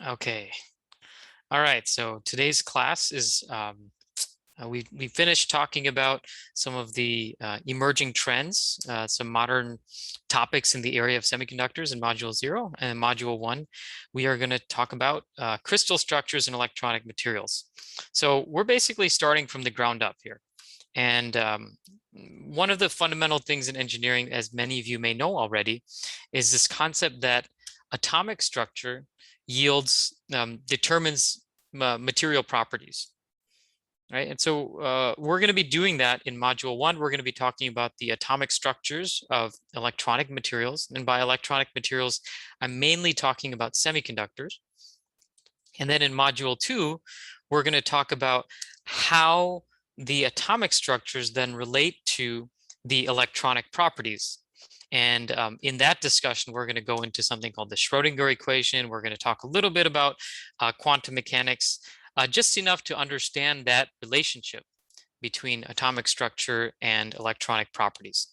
Okay. All right. So today's class is we finished talking about some of the emerging trends, some modern topics in the area of semiconductors in Module 0 and Module 1. We are going to talk about crystal structures and electronic materials. So we're basically starting from the ground up here. And one of the fundamental things in engineering, as many of you may know already, is this concept that atomic structure determines material properties, right? And so we're going to be doing that in Module 1. We're going to be talking about the atomic structures of electronic materials. And by electronic materials, I'm mainly talking about semiconductors. And then in Module 2, we're going to talk about how the atomic structures then relate to the electronic properties. And in that discussion, we're going to go into something called the Schrodinger equation. We're going to talk a little bit about quantum mechanics, just enough to understand that relationship between atomic structure and electronic properties.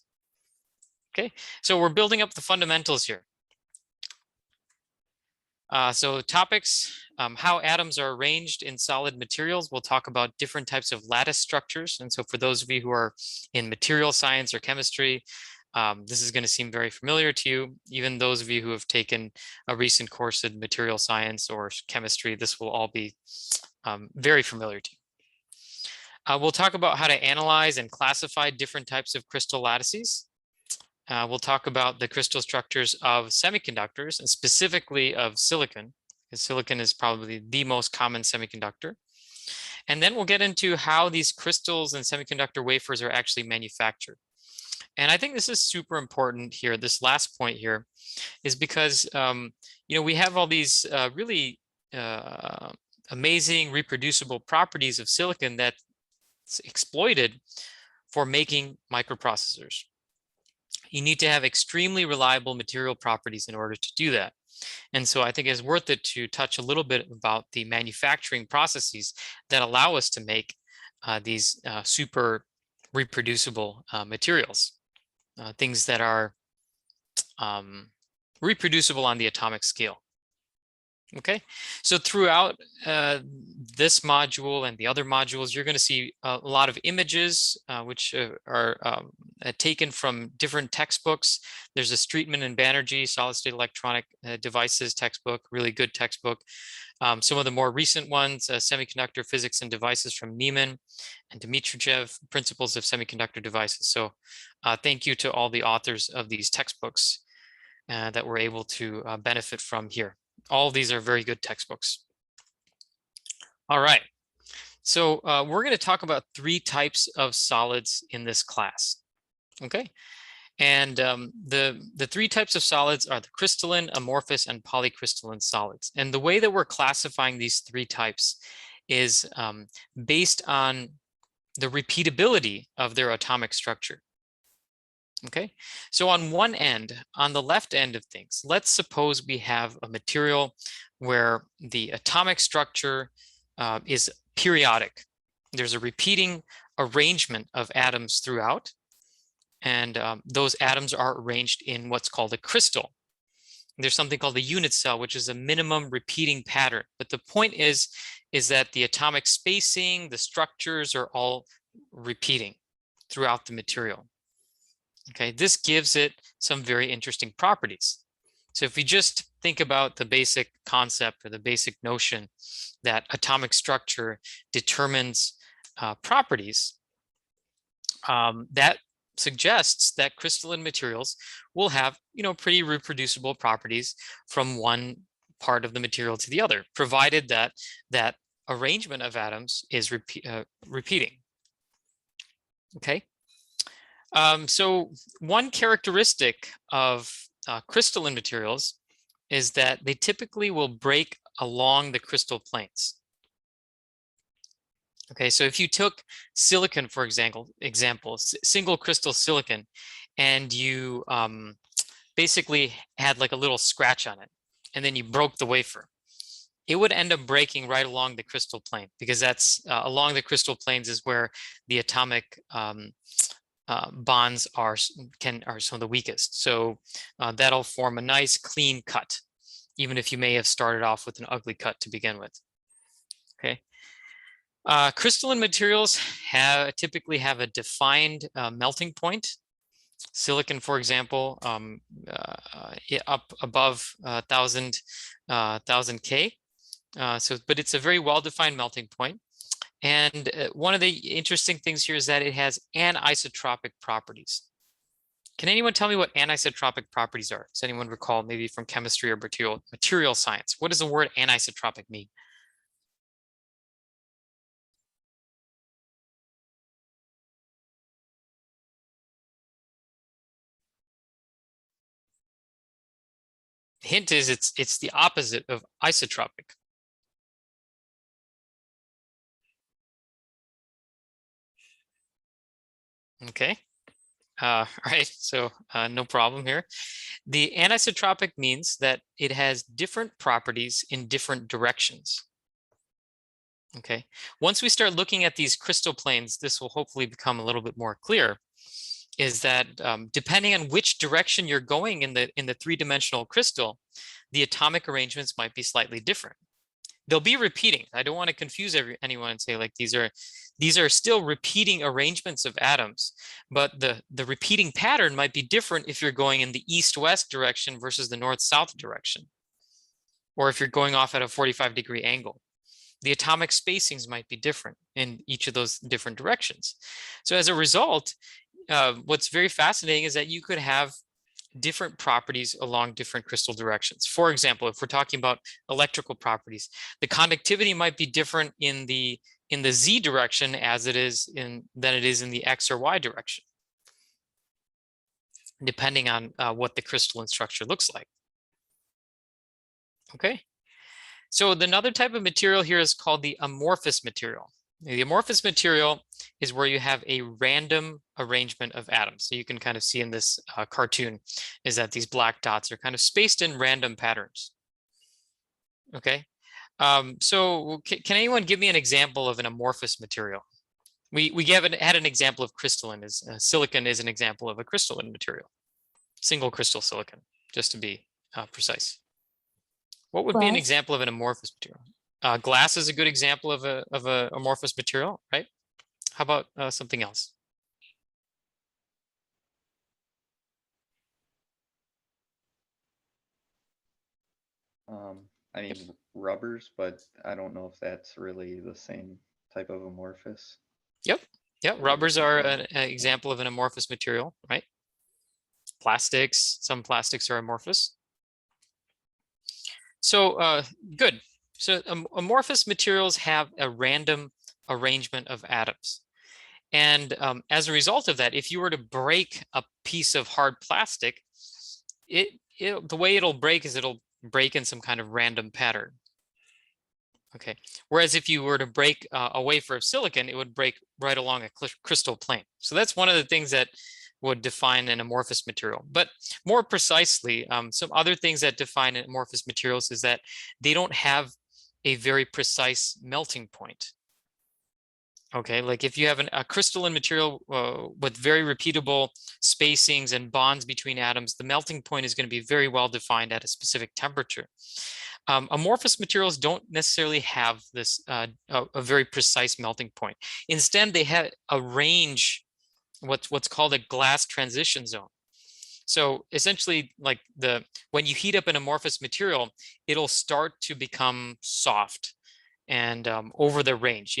Okay, so we're building up the fundamentals here. So topics, how atoms are arranged in solid materials. We'll talk about different types of lattice structures. And so for those of you who are in material science or chemistry, this is going to seem very familiar to you. Even those of you who have taken a recent course in material science or chemistry, this will all be very familiar to you. We'll talk about how to analyze and classify different types of crystal lattices. We'll talk about the crystal structures of semiconductors and specifically of silicon, because silicon is probably the most common semiconductor. And then we'll get into how these crystals and semiconductor wafers are actually manufactured. And I think this is super important here. This last point here is because, we have all these really amazing reproducible properties of silicon that's exploited for making microprocessors. You need to have extremely reliable material properties in order to do that. And so I think it's worth it to touch a little bit about the manufacturing processes that allow us to make these super reproducible materials, things that are reproducible on the atomic scale. Okay, so throughout this module and the other modules, you're going to see a lot of images which are taken from different textbooks. There's a Streetman and Banerjee solid state electronic devices textbook, really good textbook. Some of the more recent ones, Semiconductor Physics and Devices from Nieman and Dmitrijev, Principles of Semiconductor Devices. So thank you to all the authors of these textbooks that we're able to benefit from here. All of these are very good textbooks. All right, so we're going to talk about three types of solids in this class. Okay, and the three types of solids are the crystalline, amorphous, and polycrystalline solids. And the way that we're classifying these three types is based on the repeatability of their atomic structure. Okay, so on one end, on the left end of things, let's suppose we have a material where the atomic structure is periodic. There's a repeating arrangement of atoms throughout, and those atoms are arranged in what's called a crystal. There's something called a unit cell, which is a minimum repeating pattern. But the point is that the atomic spacing, the structures are all repeating throughout the material. Okay, this gives it some very interesting properties. So if we just think about the basic concept or the basic notion that atomic structure determines properties, that suggests that crystalline materials will have, pretty reproducible properties from one part of the material to the other, provided that that arrangement of atoms is repeating. Okay. So one characteristic of crystalline materials is that they typically will break along the crystal planes. Okay, so if you took silicon, for example, single crystal silicon, and you basically had like a little scratch on it, and then you broke the wafer, it would end up breaking right along the crystal plane, because that's along the crystal planes is where the atomic bonds are some of the weakest. So that'll form a nice clean cut. even if you may have started off with an ugly cut to begin with. Okay. Crystalline materials typically have a defined melting point. Silicon, for example, up above 1000 K. But it's a very well-defined melting point. And one of the interesting things here is that it has anisotropic properties. Can anyone tell me what anisotropic properties are? Does anyone recall, maybe from chemistry or material science? What does the word anisotropic mean? Hint is it's the opposite of isotropic. Okay. Right, so no problem here. The anisotropic means that it has different properties in different directions. Okay, once we start looking at these crystal planes, this will hopefully become a little bit more clear, is that depending on which direction you're going in the three-dimensional crystal, the atomic arrangements might be slightly different. They'll be repeating. I don't want to confuse anyone and say like these are still repeating arrangements of atoms, but the repeating pattern might be different if you're going in the east-west direction versus the north-south direction, or if you're going off at a 45-degree angle. The atomic spacings might be different in each of those different directions. So as a result, what's very fascinating is that you could have different properties along different crystal directions. For example, if we're talking about electrical properties, the conductivity might be different in the Z direction than it is in the X or Y direction, depending on what the crystalline structure looks like. Okay. So another type of material here is called the amorphous material. The amorphous material is where you have a random arrangement of atoms. So you can kind of see in this cartoon is that these black dots are kind of spaced in random patterns. Okay. So can anyone give me an example of an amorphous material? We had an example of crystalline. Silicon is an example of a crystalline material. Single crystal silicon, just to be precise. What would be an example of an amorphous material? Glass is a good example of a amorphous material, right? How about something else? I mean rubbers, but I don't know if that's really the same type of amorphous. Yep. Rubbers are an example of an amorphous material, right? Plastics, some plastics are amorphous. So good. So amorphous materials have a random arrangement of atoms. And as a result of that, if you were to break a piece of hard plastic, the way it'll break is it'll break in some kind of random pattern. Okay. Whereas if you were to break a wafer of silicon, it would break right along a crystal plane. So that's one of the things that would define an amorphous material. But more precisely, some other things that define amorphous materials is that they don't have a very precise melting point. Okay, like if you have a crystalline material with very repeatable spacings and bonds between atoms, the melting point is going to be very well defined at a specific temperature. Amorphous materials don't necessarily have this a very precise melting point. Instead, they have a range, what's called a glass transition zone. So essentially, like when you heat up an amorphous material, it'll start to become soft and over the range,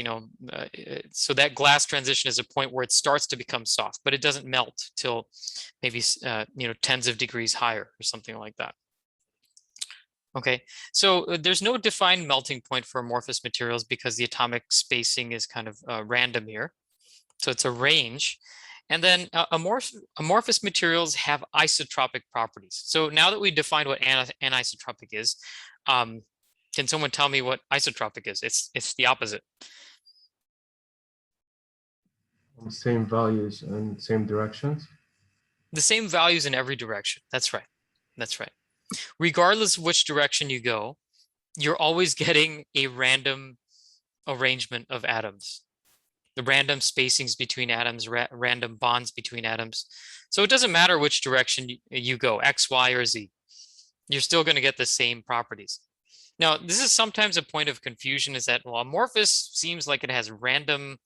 so that glass transition is a point where it starts to become soft, but it doesn't melt till maybe tens of degrees higher or something like that. Okay, so there's no defined melting point for amorphous materials because the atomic spacing is kind of random here. So it's a range. And then amorphous materials have isotropic properties. So now that we defined what anisotropic is, can someone tell me what isotropic is? It's the opposite. Same values and same directions? The same values in every direction. That's right. That's right. Regardless of which direction you go, you're always getting a random arrangement of atoms. The random spacings between atoms, random bonds between atoms. So it doesn't matter which direction you go, X, Y, or Z. You're still going to get the same properties. Now, this is sometimes a point of confusion, is that, well, amorphous seems like it has random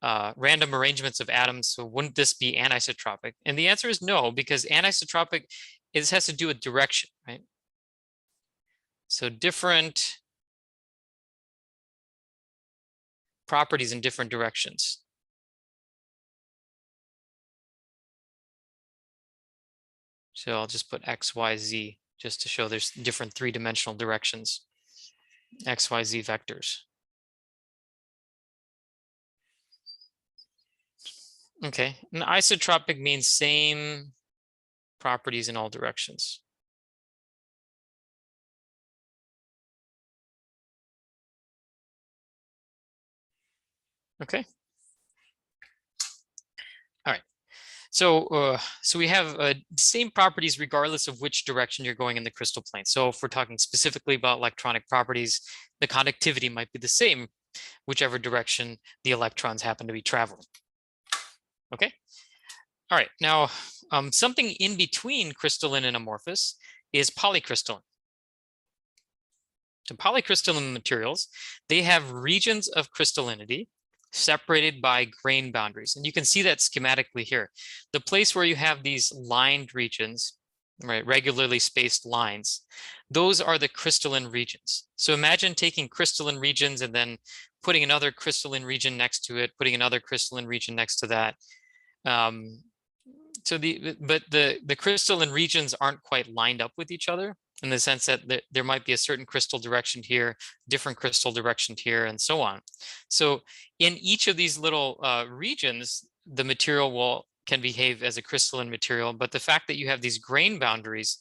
arrangements of atoms, so wouldn't this be anisotropic? And the answer is no, because anisotropic has to do with direction, right? So different properties in different directions. So I'll just put X, Y, Z just to show there's different three-dimensional directions, X, Y, Z vectors. Okay, and isotropic means same properties in all directions. Okay. All right. So we have same properties regardless of which direction you're going in the crystal plane. So if we're talking specifically about electronic properties, the conductivity might be the same, whichever direction the electrons happen to be traveling. Okay. All right. Now, something in between crystalline and amorphous is polycrystalline. So polycrystalline materials, they have regions of crystallinity separated by grain boundaries. And you can see that schematically here. The place where you have these lined regions, right, regularly spaced lines, those are the crystalline regions. So imagine taking crystalline regions and then putting another crystalline region next to it, putting another crystalline region next to that. So the crystalline regions aren't quite lined up with each other, in the sense that there might be a certain crystal direction here, different crystal direction here, and so on. So in each of these little regions, the material can behave as a crystalline material, but the fact that you have these grain boundaries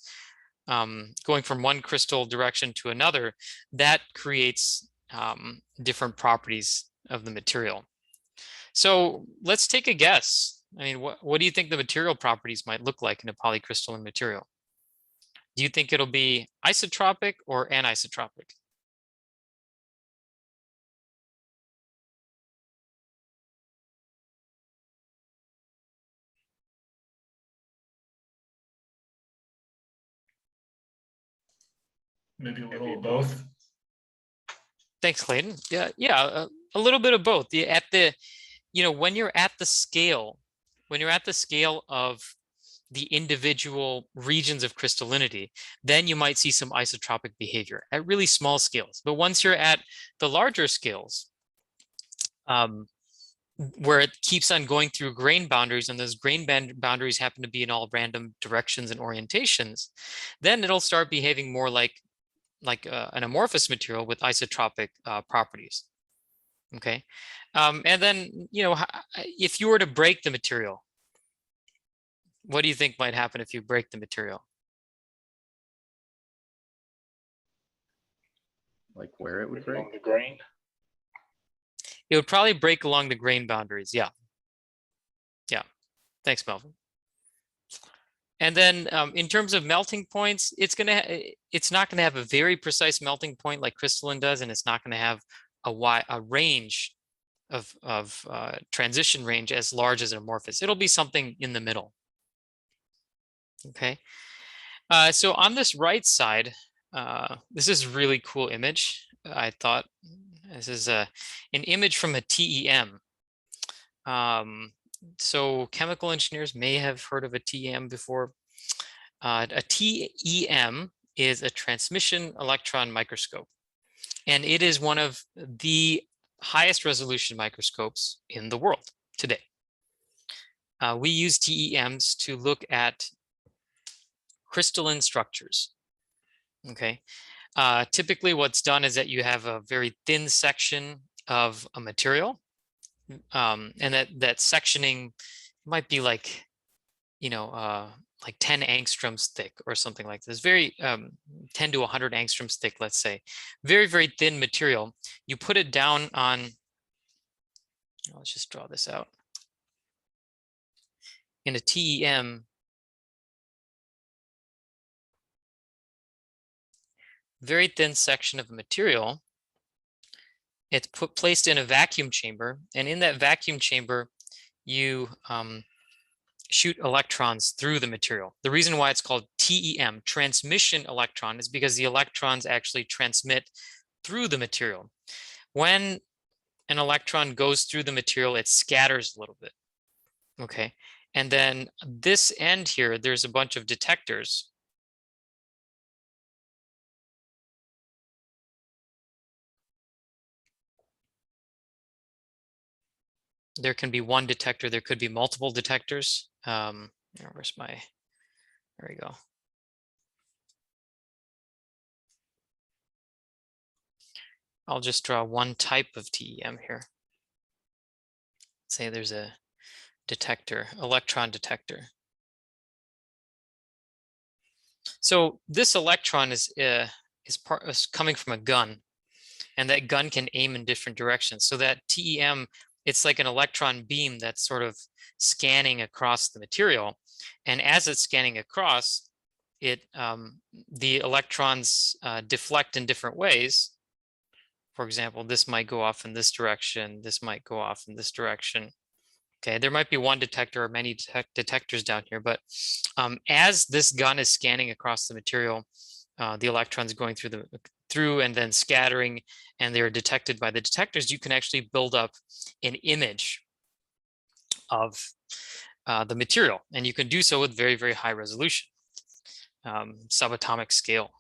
going from one crystal direction to another, that creates different properties of the material. So let's take a guess. I mean, what do you think the material properties might look like in a polycrystalline material? Do you think it'll be isotropic or anisotropic? Maybe a little of both. Thanks, Clayton. Yeah, a little bit of both. When you're at the scale, of the individual regions of crystallinity, then you might see some isotropic behavior at really small scales. But once you're at the larger scales, where it keeps on going through grain boundaries, and those grain boundaries happen to be in all random directions and orientations, then it'll start behaving more like an amorphous material with isotropic properties. Okay, and then if you were to break the material, what do you think might happen if you break the material? Like where it would break? The grain. It would probably break along the grain boundaries. Yeah. Thanks, Melvin. And then in terms of melting points, it's not going to have a very precise melting point like crystalline does, and it's not going to have a range of transition range as large as an amorphous. It'll be something in the middle. Okay. So on this right side, this is a really cool image. I thought this is an image from a TEM. So chemical engineers may have heard of a TEM before. A TEM is a transmission electron microscope, and it is one of the highest resolution microscopes in the world today. We use TEMs to look at crystalline structures. Okay. Typically what's done is that you have a very thin section of a material, and that sectioning might be like 10 angstroms thick or something like this, very 10 to 100 angstroms thick, let's say, very, very thin material. You put it down on, let's just draw this out. In a TEM, very thin section of material, it's placed in a vacuum chamber, and in that vacuum chamber, you shoot electrons through the material. The reason why it's called TEM, transmission electron, is because the electrons actually transmit through the material. When an electron goes through the material, it scatters a little bit. Okay, and then this end here, there's a bunch of detectors. There can be one detector, there could be multiple detectors. Where's my, there we go. I'll just draw one type of TEM here. Say there's a detector, electron detector. So this electron is coming from a gun, and that gun can aim in different directions. So that TEM, it's like an electron beam that's sort of scanning across the material, and as it's scanning across, the electrons deflect in different ways. For example, this might go off in this direction. This might go off in this direction. Okay, there might be one detector or many detectors down here, but as this gun is scanning across the material, the electrons going through and then scattering, and they're detected by the detectors, you can actually build up an image of the material, and you can do so with very, very high resolution, subatomic scale.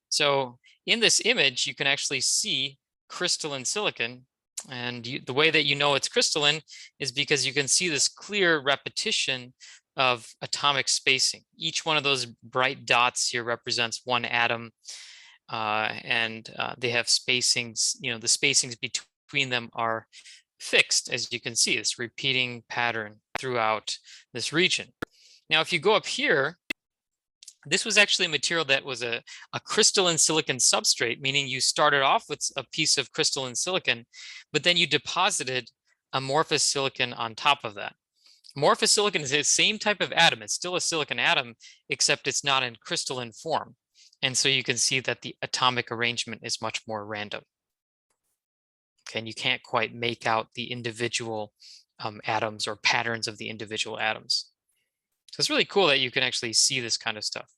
So in this image, you can actually see crystalline silicon. And the way that you know it's crystalline is because you can see this clear repetition of atomic spacing. Each one of those bright dots here represents one atom, and they have spacings. The spacings between them are fixed, as you can see, this repeating pattern throughout this region. Now, if you go up here, this was actually a material that was a crystalline silicon substrate, meaning you started off with a piece of crystalline silicon, but then you deposited amorphous silicon on top of that. Amorphous silicon is the same type of atom. It's still a silicon atom, except it's not in crystalline form. And so you can see that the atomic arrangement is much more random. Okay, and you can't quite make out the individual atoms or patterns of the individual atoms. So it's really cool that you can actually see this kind of stuff.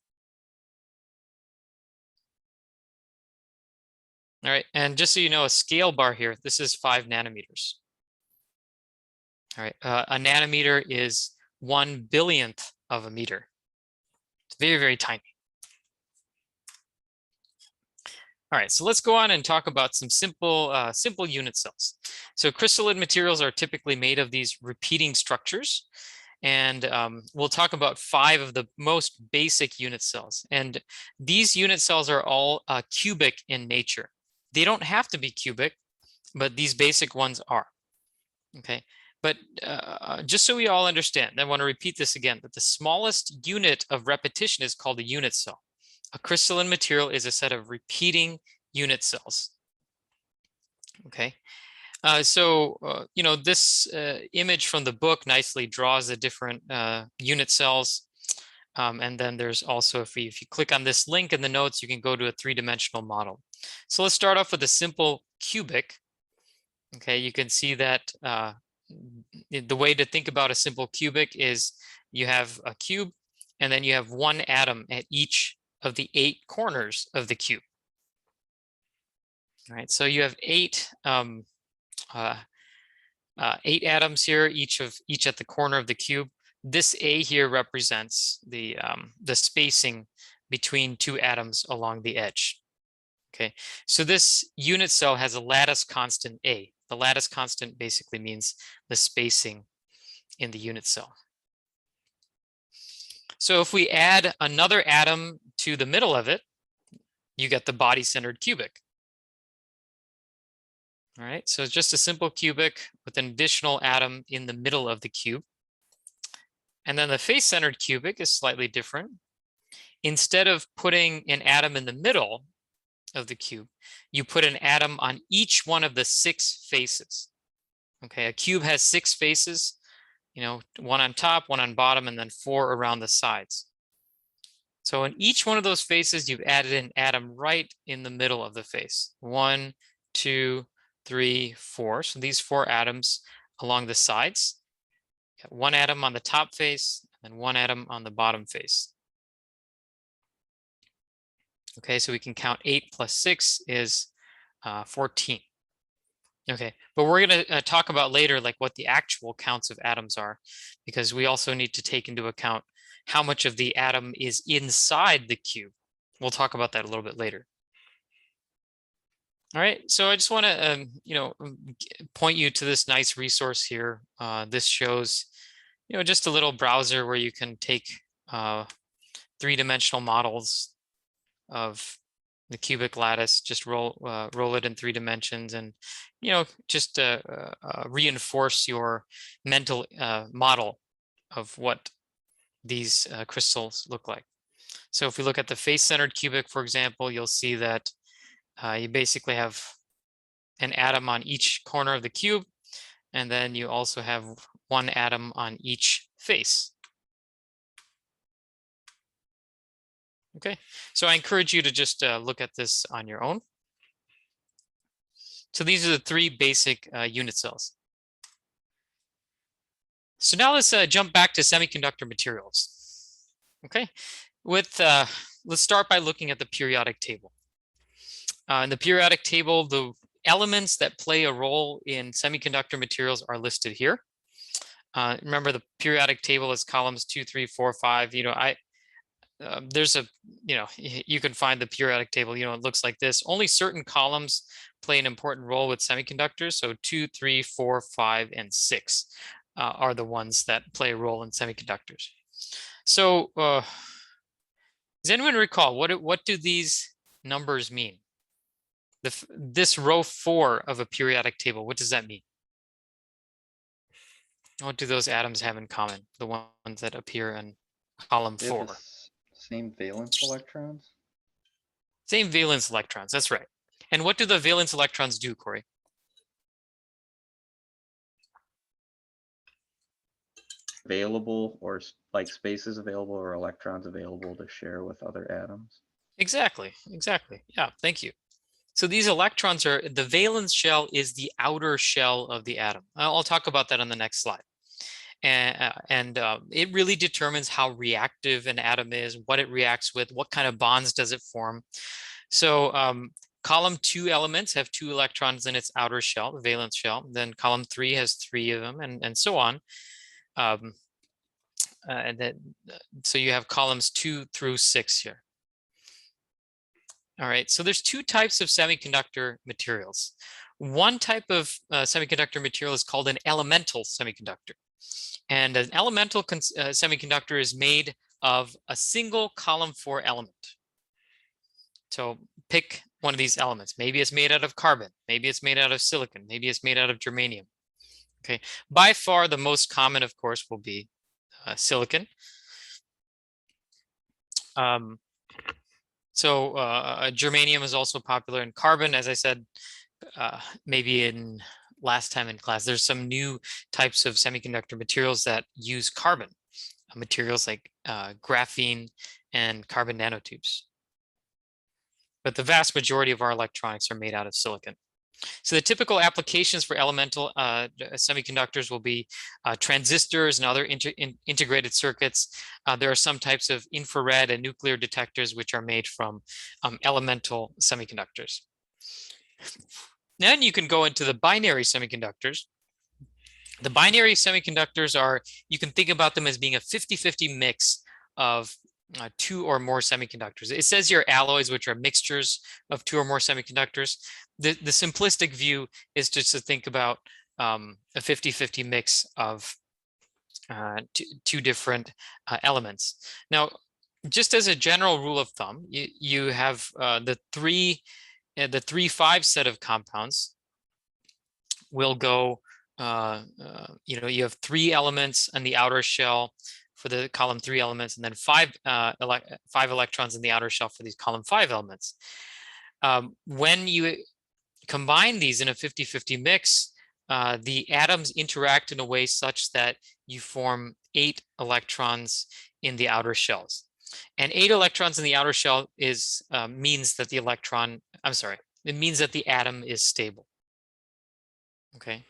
All right, and just so you know, a scale bar here, this is 5 nanometers. All right, a nanometer is 1/billionth of a meter. It's very, very tiny. All right, so let's go on and talk about some simple unit cells. So crystalline materials are typically made of these repeating structures. And we'll talk about 5 of the most basic unit cells. And these unit cells are all cubic in nature. They don't have to be cubic, but these basic ones are. Okay, but just so we all understand, I want to repeat this again, that the smallest unit of repetition is called a unit cell. A crystalline material is a set of repeating unit cells. Okay. This image from the book nicely draws the different unit cells. And then there's also, if you click on this link in the notes, you can go to a 3-dimensional model. So let's start off with a simple cubic. Okay, you can see that the way to think about a simple cubic is you have a cube, and then you have one atom at each of the 8 corners of the cube. All right, so you have 8 atoms here, each at the corner of the cube. This A here represents the spacing between 2 atoms along the edge. Okay, so this unit cell has a lattice constant A. The lattice constant basically means the spacing in the unit cell. So if we add another atom to the middle of it, you get the body-centered cubic. All right, so it's just a simple cubic with an additional atom in the middle of the cube. And then the face-centered cubic is slightly different. Instead of putting an atom in the middle of the cube, you put an atom on each one of the 6 faces. Okay, a cube has 6 faces, one on top, one on bottom, and then 4 around the sides. So in each one of those faces, you've added an atom right in the middle of the face. 1, 2, 3, 4. So these 4 atoms along the sides. Got 1 atom on the top face, and then 1 atom on the bottom face. Okay, so we can count 8 plus 6 is 14. Okay, but we're going to talk about later like what the actual counts of atoms are, because we also need to take into account how much of the atom is inside the cube. We'll talk about that a little bit later. All right, so I just want to point you to this nice resource here. This shows just a little browser where you can take three-dimensional models of the cubic lattice, just roll it in 3 dimensions, and just reinforce your mental model of what these crystals look like. So if we look at the face-centered cubic, for example, you'll see that you basically have an atom on each corner of the cube, and then you also have one atom on each face. Okay, so I encourage you to just look at this on your own. So these are the 3 basic unit cells. So now let's jump back to semiconductor materials. Okay, let's start by looking at the periodic table. In the periodic table, the elements that play a role in semiconductor materials are listed here. Remember, the periodic table is columns 2, 3, 4, 5. There's a, you can find the periodic table, it looks like this. Only certain columns play an important role with semiconductors. So 2, 3, 4, 5, and 6 are the ones that play a role in semiconductors. So does anyone recall, what do these numbers mean? This row 4 of a periodic table, what does that mean? What do those atoms have in common? The ones that appear in column 4. Same valence electrons? Same valence electrons, that's right. And what do the valence electrons do, Corey? Available, or like spaces available or electrons available to share with other atoms? Exactly. Yeah, thank you. So these electrons are, the valence shell is the outer shell of the atom. I'll talk about that on the next slide. And it really determines how reactive an atom is, what it reacts with, what kind of bonds does it form. So column 2 elements have 2 electrons in its outer shell, the valence shell. Then column 3 has 3 of them, and so on. So you have columns 2 through 6 here. All right, so there's 2 types of semiconductor materials. One type of semiconductor material is called an elemental semiconductor. And an elemental semiconductor is made of a single column 4 element. So pick one of these elements. Maybe it's made out of carbon. Maybe it's made out of silicon. Maybe it's made out of germanium. Okay, by far the most common, of course, will be silicon. Germanium is also popular in carbon, as I said, maybe in last time in class. There's some new types of semiconductor materials that use carbon, materials like graphene and carbon nanotubes. But the vast majority of our electronics are made out of silicon. So the typical applications for elemental semiconductors will be transistors and other integrated circuits. There are some types of infrared and nuclear detectors which are made from elemental semiconductors. Then you can go into the binary semiconductors. The binary semiconductors are, you can think about them as being a 50-50 mix of 2 or more semiconductors. It says here alloys, which are mixtures of 2 or more semiconductors. The simplistic view is just to think about a 50-50 mix of 2 different elements. Now, just as a general rule of thumb, you have the 3-5 set of compounds will go, you have 3 elements in the outer shell for the column 3 elements, and then 5 electrons in the outer shell for these column 5 elements. When you combine these in a 50-50 mix, the atoms interact in a way such that you form 8 electrons in the outer shells. And 8 electrons in the outer shell means that it means that the atom is stable. Okay.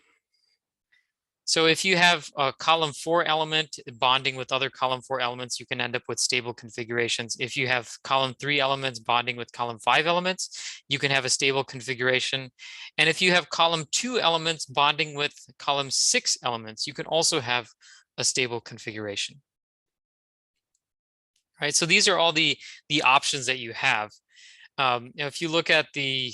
So if you have a column 4 element bonding with other column 4 elements, you can end up with stable configurations. If you have column 3 elements bonding with column 5 elements, you can have a stable configuration. And if you have column 2 elements bonding with column 6 elements, you can also have a stable configuration. Right, so these are all the options that you have. If you look at the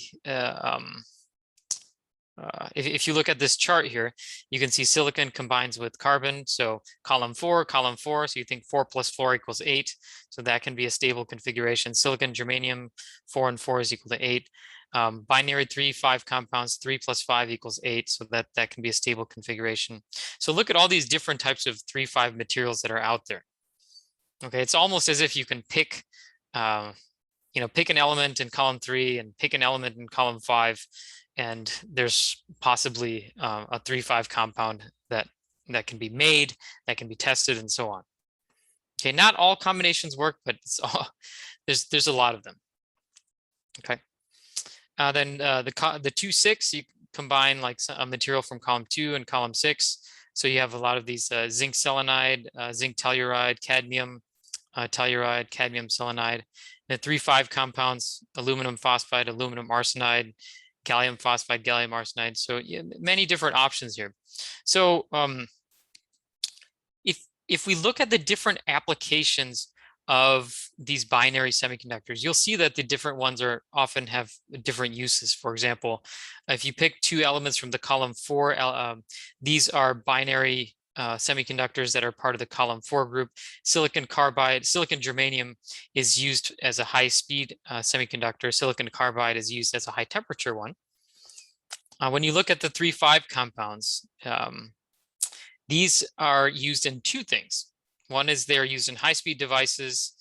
if you look at this chart here, you can see silicon combines with carbon. So column 4. So you think 4 plus 4 equals 8. So that can be a stable configuration. Silicon, germanium, 4 and 4 is equal to 8. Binary 3, 5 compounds, 3 plus 5 equals 8. So that can be a stable configuration. So look at all these different types of 3, 5 materials that are out there. Okay, it's almost as if you can pick, pick an element in column 3 and pick an element in column 5. And there's possibly a 3,5 compound that can be made, that can be tested, and so on. Okay, not all combinations work, but it's all, there's a lot of them. Okay, then the 2,6, you combine like a material from column 2 and column 6. So you have a lot of these zinc selenide, zinc telluride, cadmium telluride, cadmium selenide. The 3,5 compounds: aluminum phosphide, aluminum arsenide, gallium phosphide, gallium arsenide. So yeah, many different options here. So if we look at the different applications of these binary semiconductors, you'll see that the different ones are often have different uses. For example, if you pick 2 elements from the column 4, these are binary semiconductors that are part of the column 4 group. Silicon carbide, silicon germanium is used as a high-speed semiconductor. Silicon carbide is used as a high-temperature one. When you look at the 3,5 compounds, these are used in 2 things. One is they're used in high-speed devices,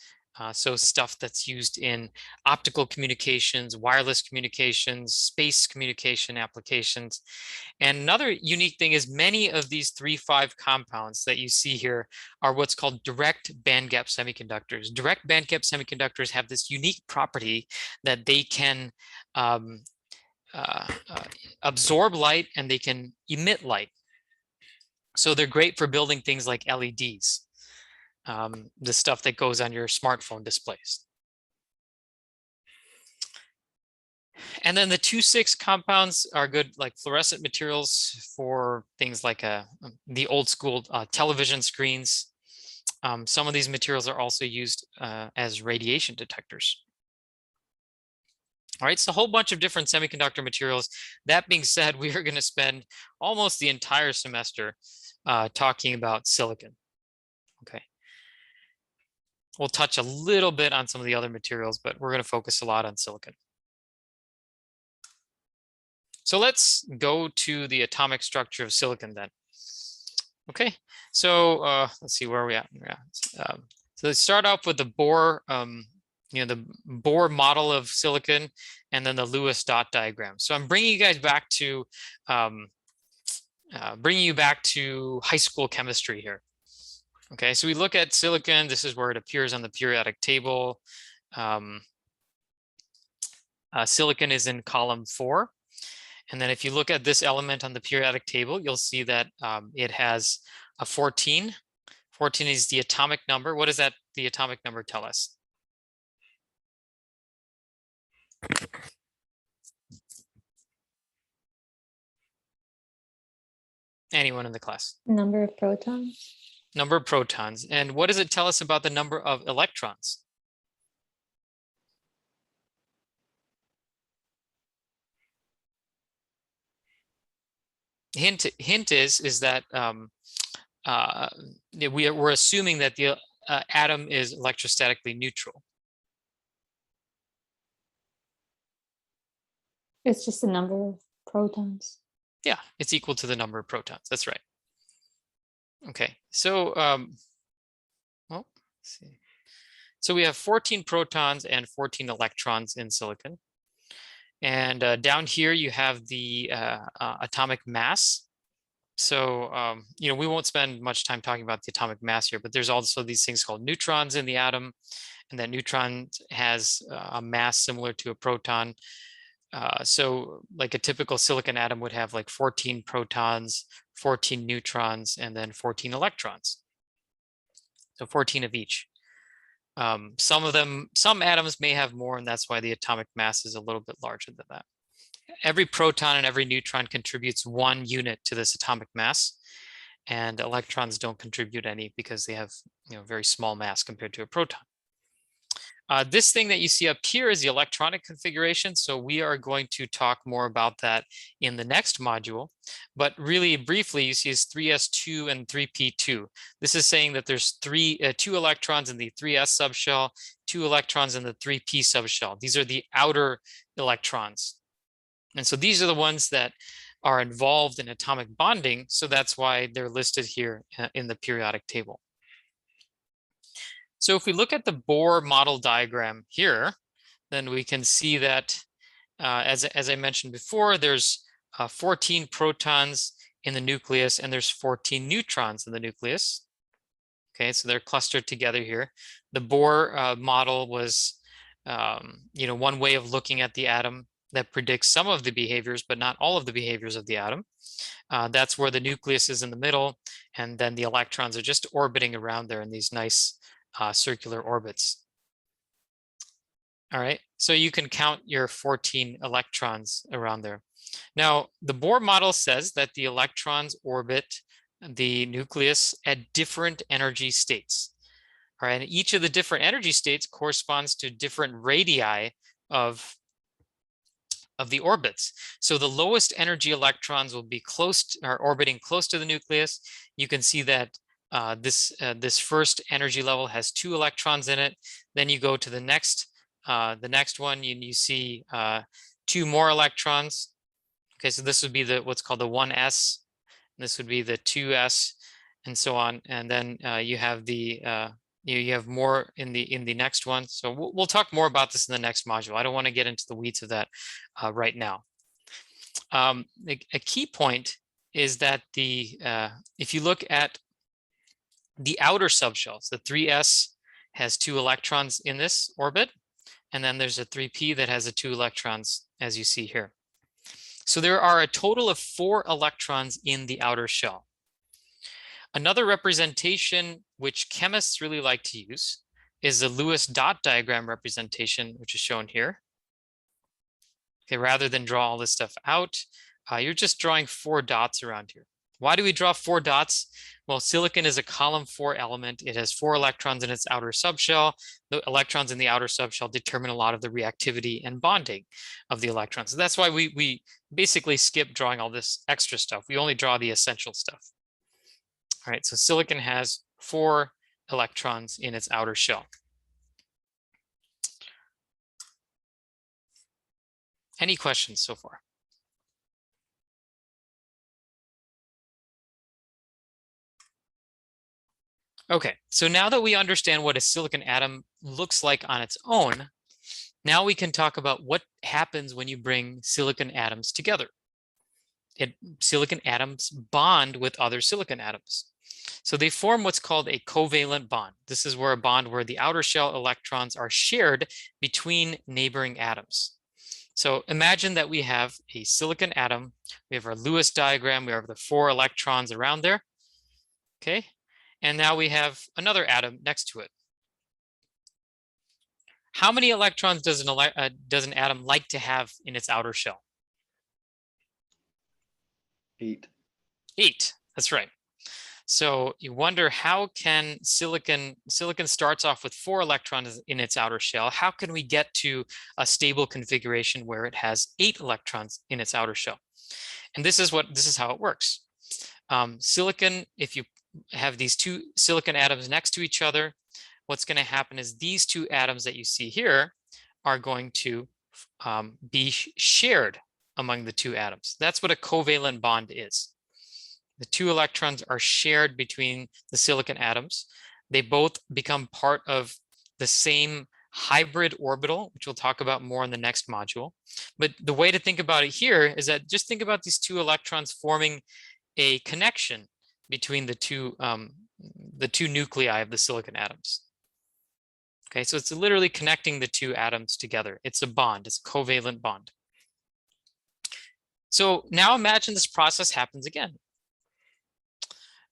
so stuff that's used in optical communications, wireless communications, space communication applications. And another unique thing is many of these 3,5 compounds that you see here are what's called direct bandgap semiconductors. Direct bandgap semiconductors have this unique property that they can absorb light and they can emit light. So they're great for building things like LEDs, the stuff that goes on your smartphone displays. And then the 2,6 compounds are good like fluorescent materials for things like the old school television screens. Some of these materials are also used as radiation detectors. All right, so a whole bunch of different semiconductor materials. That being said, we are going to spend almost the entire semester talking about silicon. Okay. We'll touch a little bit on some of the other materials, but we're going to focus a lot on silicon. So let's go to the atomic structure of silicon then. Okay, so let's see where are we at. So let's start off with the Bohr, the Bohr model of silicon, and then the Lewis dot diagram. So I'm bringing you guys back to high school chemistry here. Okay, so we look at silicon. This is where it appears on the periodic table. Silicon is in column 4. And then if you look at this element on the periodic table, you'll see that it has a 14. 14 is the atomic number. What does the atomic number tell us? Anyone in the class? Number of protons. Number of protons. And what does it tell us about the number of electrons? Hint is that we're assuming that the atom is electrostatically neutral. It's just the number of protons. Yeah, it's equal to the number of protons. That's right. Okay, so let's see. So we have 14 protons and 14 electrons in silicon. And down here you have the atomic mass. So, we won't spend much time talking about the atomic mass here, but there's also these things called neutrons in the atom, and that neutron has a mass similar to a proton. So like a typical silicon atom would have like 14 protons, 14 neutrons, and then 14 electrons. So 14 of each. Some atoms may have more, and that's why the atomic mass is a little bit larger than that. Every proton and every neutron contributes 1 unit to this atomic mass, and electrons don't contribute any because they have very small mass compared to a proton. This thing that you see up here is the electronic configuration. So we are going to talk more about that in the next module. But really briefly, you see is 3s2 and 3p2. This is saying that there's 2 electrons in the 3s subshell, 2 electrons in the 3p subshell. These are the outer electrons. And so these are the ones that are involved in atomic bonding. So that's why they're listed here in the periodic table. So if we look at the Bohr model diagram here, then we can see that, as I mentioned before, there's 14 protons in the nucleus and there's 14 neutrons in the nucleus. Okay, so they're clustered together here. The Bohr model was, one way of looking at the atom that predicts some of the behaviors, but not all of the behaviors of the atom. That's where the nucleus is in the middle, and then the electrons are just orbiting around there in these nice circular orbits. All right, so you can count your 14 electrons around there. Now, the Bohr model says that the electrons orbit the nucleus at different energy states. All right, and each of the different energy states corresponds to different radii of the orbits. So the lowest energy electrons will be orbiting close to the nucleus. You can see that this first energy level has 2 electrons in it. Then you go to the next one, you see 2 more electrons. Okay, so this would be what's called the 1s. This would be the 2s, and so on. And then you have you have more in the next one. So we'll talk more about this in the next module. I don't want to get into the weeds of that right now. A key point is that if you look at the outer subshells, the 3s has 2 electrons in this orbit, and then there's a 3p that has 2 electrons, as you see here. So there are a total of 4 electrons in the outer shell. Another representation which chemists really like to use is the Lewis dot diagram representation, which is shown here. Okay, rather than draw all this stuff out, you're just drawing 4 dots around here. Why do we draw 4 dots? Well, silicon is a column 4 element. It has 4 electrons in its outer subshell. The electrons in the outer subshell determine a lot of the reactivity and bonding of the electrons. So that's why we basically skip drawing all this extra stuff. We only draw the essential stuff. All right, so silicon has 4 electrons in its outer shell. Any questions so far? Okay, so now that we understand what a silicon atom looks like on its own, now we can talk about what happens when you bring silicon atoms together. Silicon atoms bond with other silicon atoms. So they form what's called a covalent bond. This is where a bond where the outer shell electrons are shared between neighboring atoms. So imagine that we have a silicon atom. We have our Lewis diagram. We have the 4 electrons around there. Okay. And now we have another atom next to it. How many electrons does an atom like to have in its outer shell? 8. 8, that's right. So you wonder, how can silicon starts off with 4 electrons in its outer shell. How can we get to a stable configuration where it has 8 electrons in its outer shell? And this is how it works. Silicon, if you have these 2 silicon atoms next to each other, what's going to happen is these 2 atoms that you see here are going to be shared among the 2 atoms. That's what a covalent bond is. The 2 electrons are shared between the silicon atoms. They both become part of the same hybrid orbital, which we'll talk about more in the next module. But the way to think about it here is that just think about these 2 electrons forming a connection between the two nuclei of the silicon atoms. Okay, so it's literally connecting the 2 atoms together. It's a bond, it's a covalent bond. So now imagine this process happens again.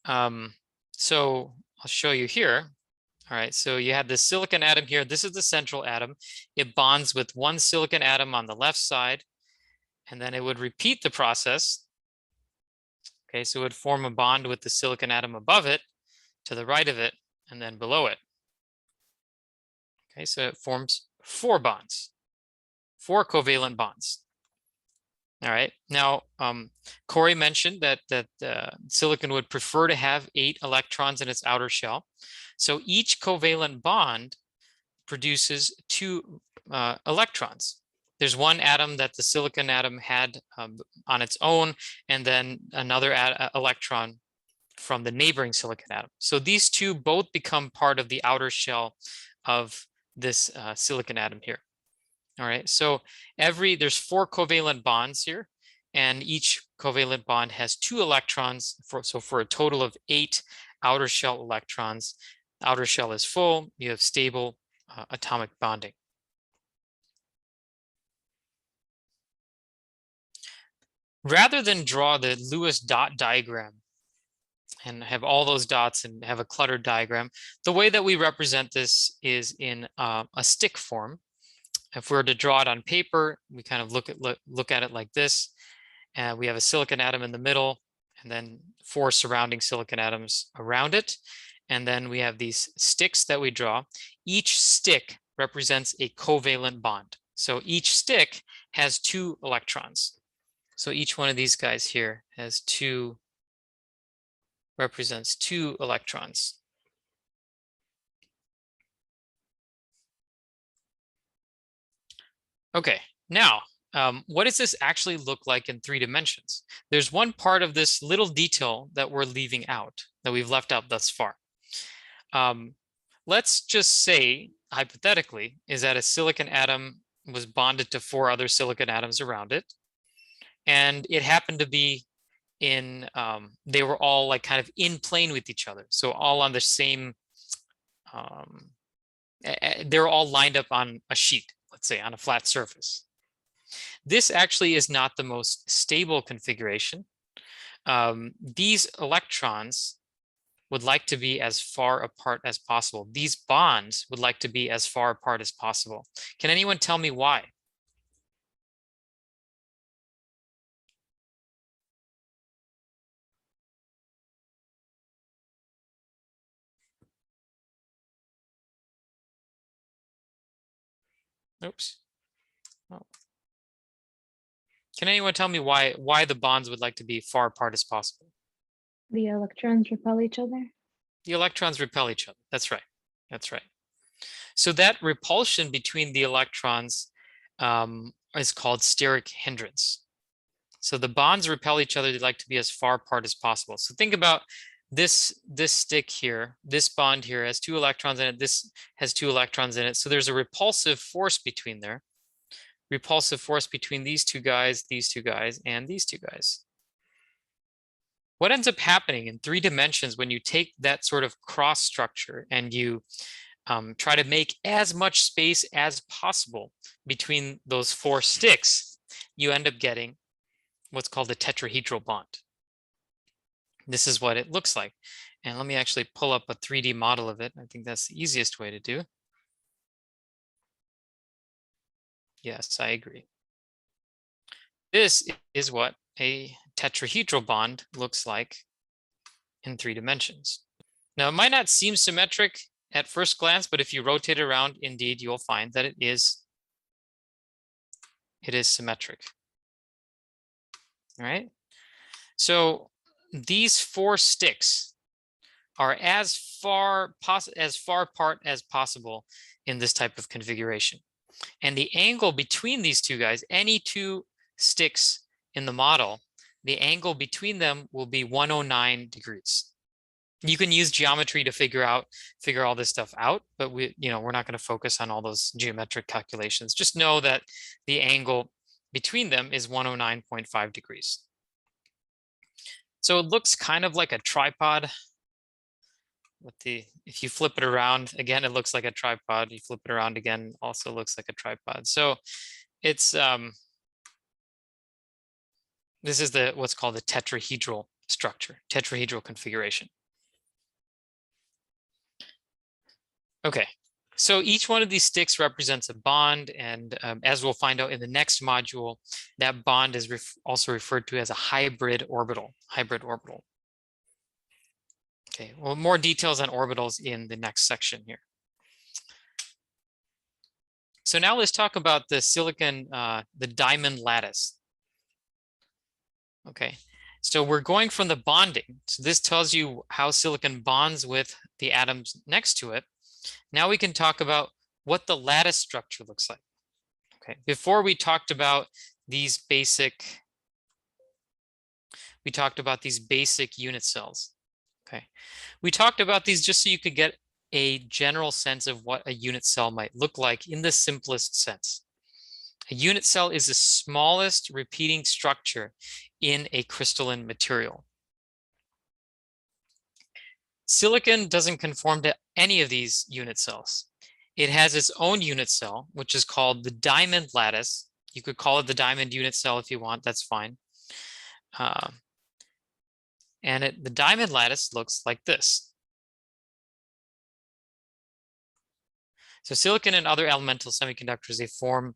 So I'll show you here. All right, so you have this silicon atom here. This is the central atom. It bonds with one silicon atom on the left side, and then it would repeat the process. Okay, so it would form a bond with the silicon atom above it, to the right of it, and then below it. Okay, so it forms 4 bonds, 4 covalent bonds. All right, now Corey mentioned that silicon would prefer to have 8 electrons in its outer shell. So each covalent bond produces 2 electrons. There's one atom that the silicon atom had on its own, and then another electron from the neighboring silicon atom. So these 2 both become part of the outer shell of this silicon atom here. All right, so there's 4 covalent bonds here, and each covalent bond has 2 electrons, so for a total of 8 outer shell electrons. The outer shell is full, you have stable atomic bonding. Rather than draw the Lewis dot diagram and have all those dots and have a cluttered diagram, the way that we represent this is in a stick form. If we were to draw it on paper, we kind of look at it like this. We have a silicon atom in the middle, and then 4 surrounding silicon atoms around it. And then we have these sticks that we draw. Each stick represents a covalent bond. So each stick has 2 electrons. So each one of these guys here represents 2 electrons. Okay, now, what does this actually look like in 3 dimensions? There's one part of this little detail that we're leaving out, that we've left out thus far. Let's just say, hypothetically, is that a silicon atom was bonded to 4 other silicon atoms around it, and it happened to be they were all like kind of in plane with each other. So all on the same, they're all lined up on a sheet, let's say on a flat surface. This actually is not the most stable configuration. These electrons would like to be as far apart as possible. These bonds would like to be as far apart as possible. Can anyone tell me why? Oops. Oh. Can anyone tell me why the bonds would like to be far apart as possible? The electrons repel each other. The electrons repel each other. That's right. That's right. So that repulsion between the electrons is called steric hindrance. So the bonds repel each other. They like to be as far apart as possible. So think about this stick here. This bond here has 2 electrons in it. This has 2 electrons in it. So there's a repulsive force between there. Repulsive force between these 2 guys, and these 2 guys. What ends up happening in 3 dimensions when you take that sort of cross structure and you try to make as much space as possible between those 4 sticks, you end up getting what's called a tetrahedral bond. This is what it looks like. And let me actually pull up a 3D model of it. I think that's the easiest way to do. Yes, I agree. This is what a tetrahedral bond looks like in 3 dimensions. Now, it might not seem symmetric at first glance, but if you rotate it around, indeed, you'll find that it is symmetric. All right. So these 4 sticks are as far apart as possible in this type of configuration. And the angle between these 2 guys, any 2 sticks in the model, the angle between them will be 109 degrees. You can use geometry to figure all this stuff out, but we're not going to focus on all those geometric calculations. Just know that the angle between them is 109.5 degrees. So it looks kind of like a tripod. If you flip it around again, it looks like a tripod. You flip it around again, also looks like a tripod. So it's this is what's called the tetrahedral structure, tetrahedral configuration. Okay, so each one of these sticks represents a bond, and as we'll find out in the next module, that bond is also referred to as a hybrid orbital. Okay, well, more details on orbitals in the next section here. So now let's talk about the silicon, the diamond lattice. Okay, so we're going from the bonding. So this tells you how silicon bonds with the atoms next to it. Now we can talk about what the lattice structure looks like. Okay, before we talked about these basic unit cells. Okay, we talked about these just so you could get a general sense of what a unit cell might look like in the simplest sense. A unit cell is the smallest repeating structure in a crystalline material. Silicon doesn't conform to any of these unit cells. It has its own unit cell, which is called the diamond lattice. You could call it the diamond unit cell if you want, that's fine. The diamond lattice looks like this. So silicon and other elemental semiconductors, they form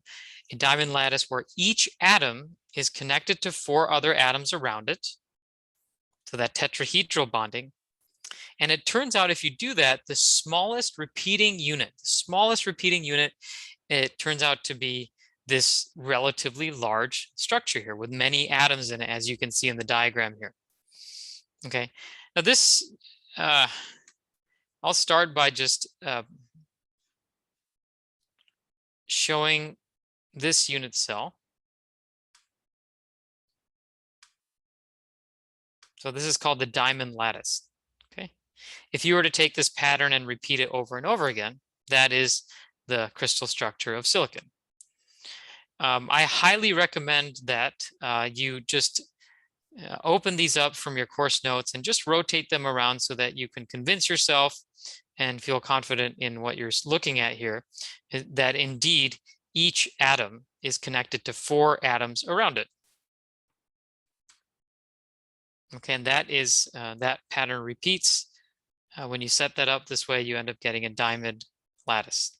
a diamond lattice where each atom is connected to 4 other atoms around it. So that tetrahedral bonding. And it turns out if you do that, the smallest repeating unit, it turns out to be this relatively large structure here with many atoms in it, as you can see in the diagram here. Okay, now this, I'll start by just showing this unit cell. So this is called the diamond lattice. Okay, if you were to take this pattern and repeat it over and over again, that is the crystal structure of silicon. I highly recommend that you just open these up from your course notes and just rotate them around so that you can convince yourself and feel confident in what you're looking at here, that indeed each atom is connected to 4 atoms around it. Okay, and that is that pattern repeats. When you set that up this way, you end up getting a diamond lattice.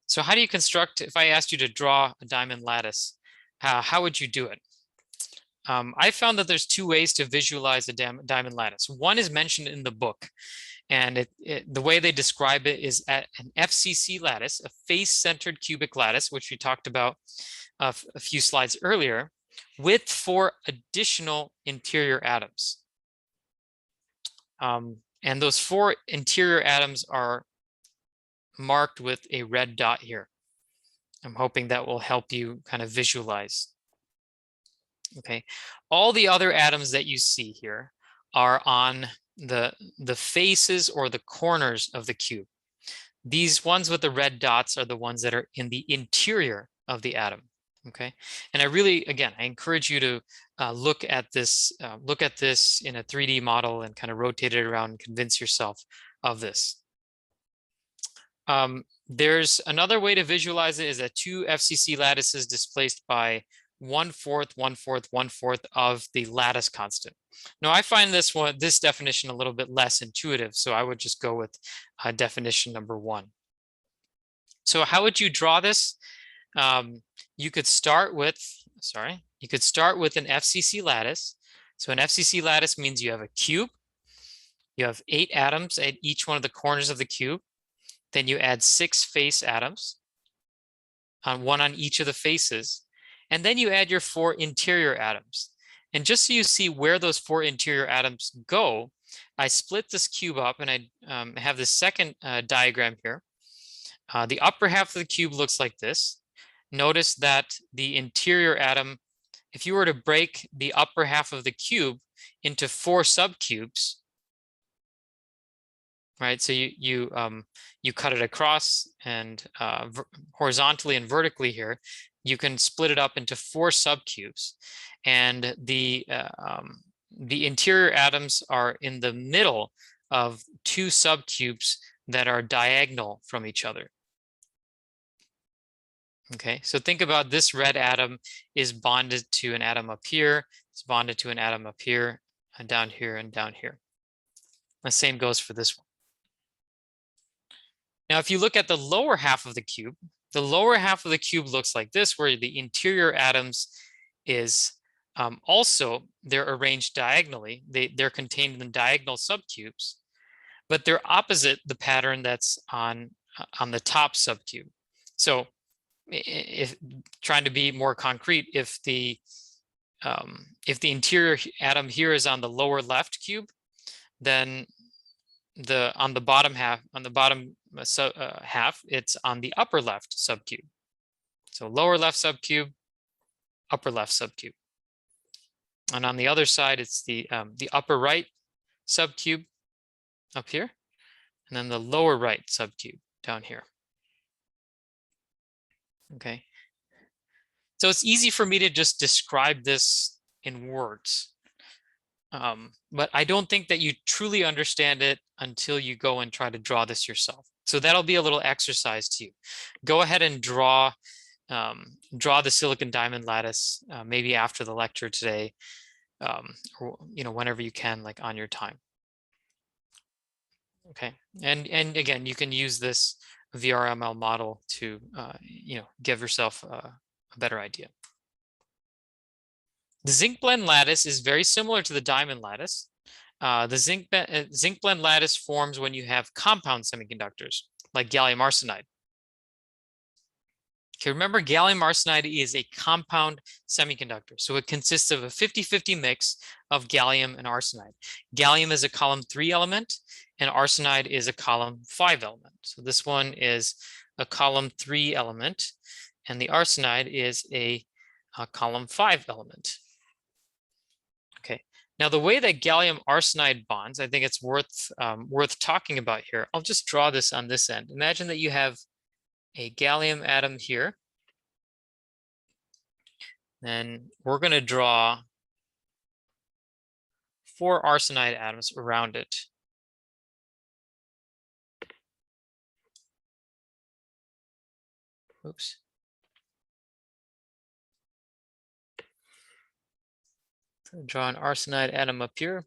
So how do you construct, if I asked you to draw a diamond lattice, how would you do it? I found that there's 2 ways to visualize a diamond lattice. One is mentioned in the book, and the way they describe it is an FCC lattice, a face-centered cubic lattice, which we talked about a few slides earlier, with 4 additional interior atoms. And those 4 interior atoms are marked with a red dot here. I'm hoping that will help you kind of visualize. Okay, all the other atoms that you see here are on the faces or the corners of the cube. These ones with the red dots are the ones that are in the interior of the atom. Okay, and I really, again, I encourage you to look at this in a 3D model and kind of rotate it around and convince yourself of this. There's another way to visualize it, is that 2 FCC lattices displaced by 1/4, 1/4, 1/4 of the lattice constant. Now I find this definition a little bit less intuitive, so I would just go with definition number 1. So how would you draw this? You could start with an FCC lattice. So an FCC lattice means you have a cube, you have 8 atoms at each one of the corners of the cube. Then you add 6 face atoms, one on each of the faces. And then you add your 4 interior atoms. And just so you see where those 4 interior atoms go, I split this cube up, and I have this second diagram here. The upper half of the cube looks like this. Notice that the interior atom, if you were to break the upper half of the cube into 4 subcubes, right? So you cut it across and horizontally and vertically here. You can split it up into 4 subcubes, and the interior atoms are in the middle of 2 subcubes that are diagonal from each other. Okay, so think about this red atom is bonded to an atom up here. It's bonded to an atom up here, and down here, and down here. The same goes for this one. Now, if you look at the lower half of the cube looks like this, where the interior atoms is also, they're arranged diagonally. They're contained in diagonal subcubes, but they're opposite the pattern that's on the top subcube. So if trying to be more concrete, if the interior atom here is on the lower left cube, then on the bottom half, it's on the upper left subcube. So lower left subcube, upper left subcube. And on the other side, it's the upper right subcube up here, and then the lower right subcube down here. Okay. So it's easy for me to just describe this in words. But I don't think that you truly understand it until you go and try to draw this yourself. So that'll be a little exercise to you. Go ahead and draw the silicon diamond lattice, maybe after the lecture today, or whenever you can, like on your time. Okay, and again, you can use this VRML model to give yourself a better idea. The zinc blend lattice is very similar to the diamond lattice. The zinc blend lattice forms when you have compound semiconductors, like gallium arsenide. Okay, remember, gallium arsenide is a compound semiconductor, so it consists of a 50-50 mix of gallium and arsenide. Gallium is a column 3 element, and arsenide is a column 5 element. So this one is a column 3 element, and the arsenide is a column 5 element. Okay, now the way that gallium arsenide bonds, I think it's worth talking about here. I'll just draw this on this end. Imagine that you have a gallium atom here. Then we're going to draw 4 arsenide atoms around it. Oops. So draw an arsenide atom up here,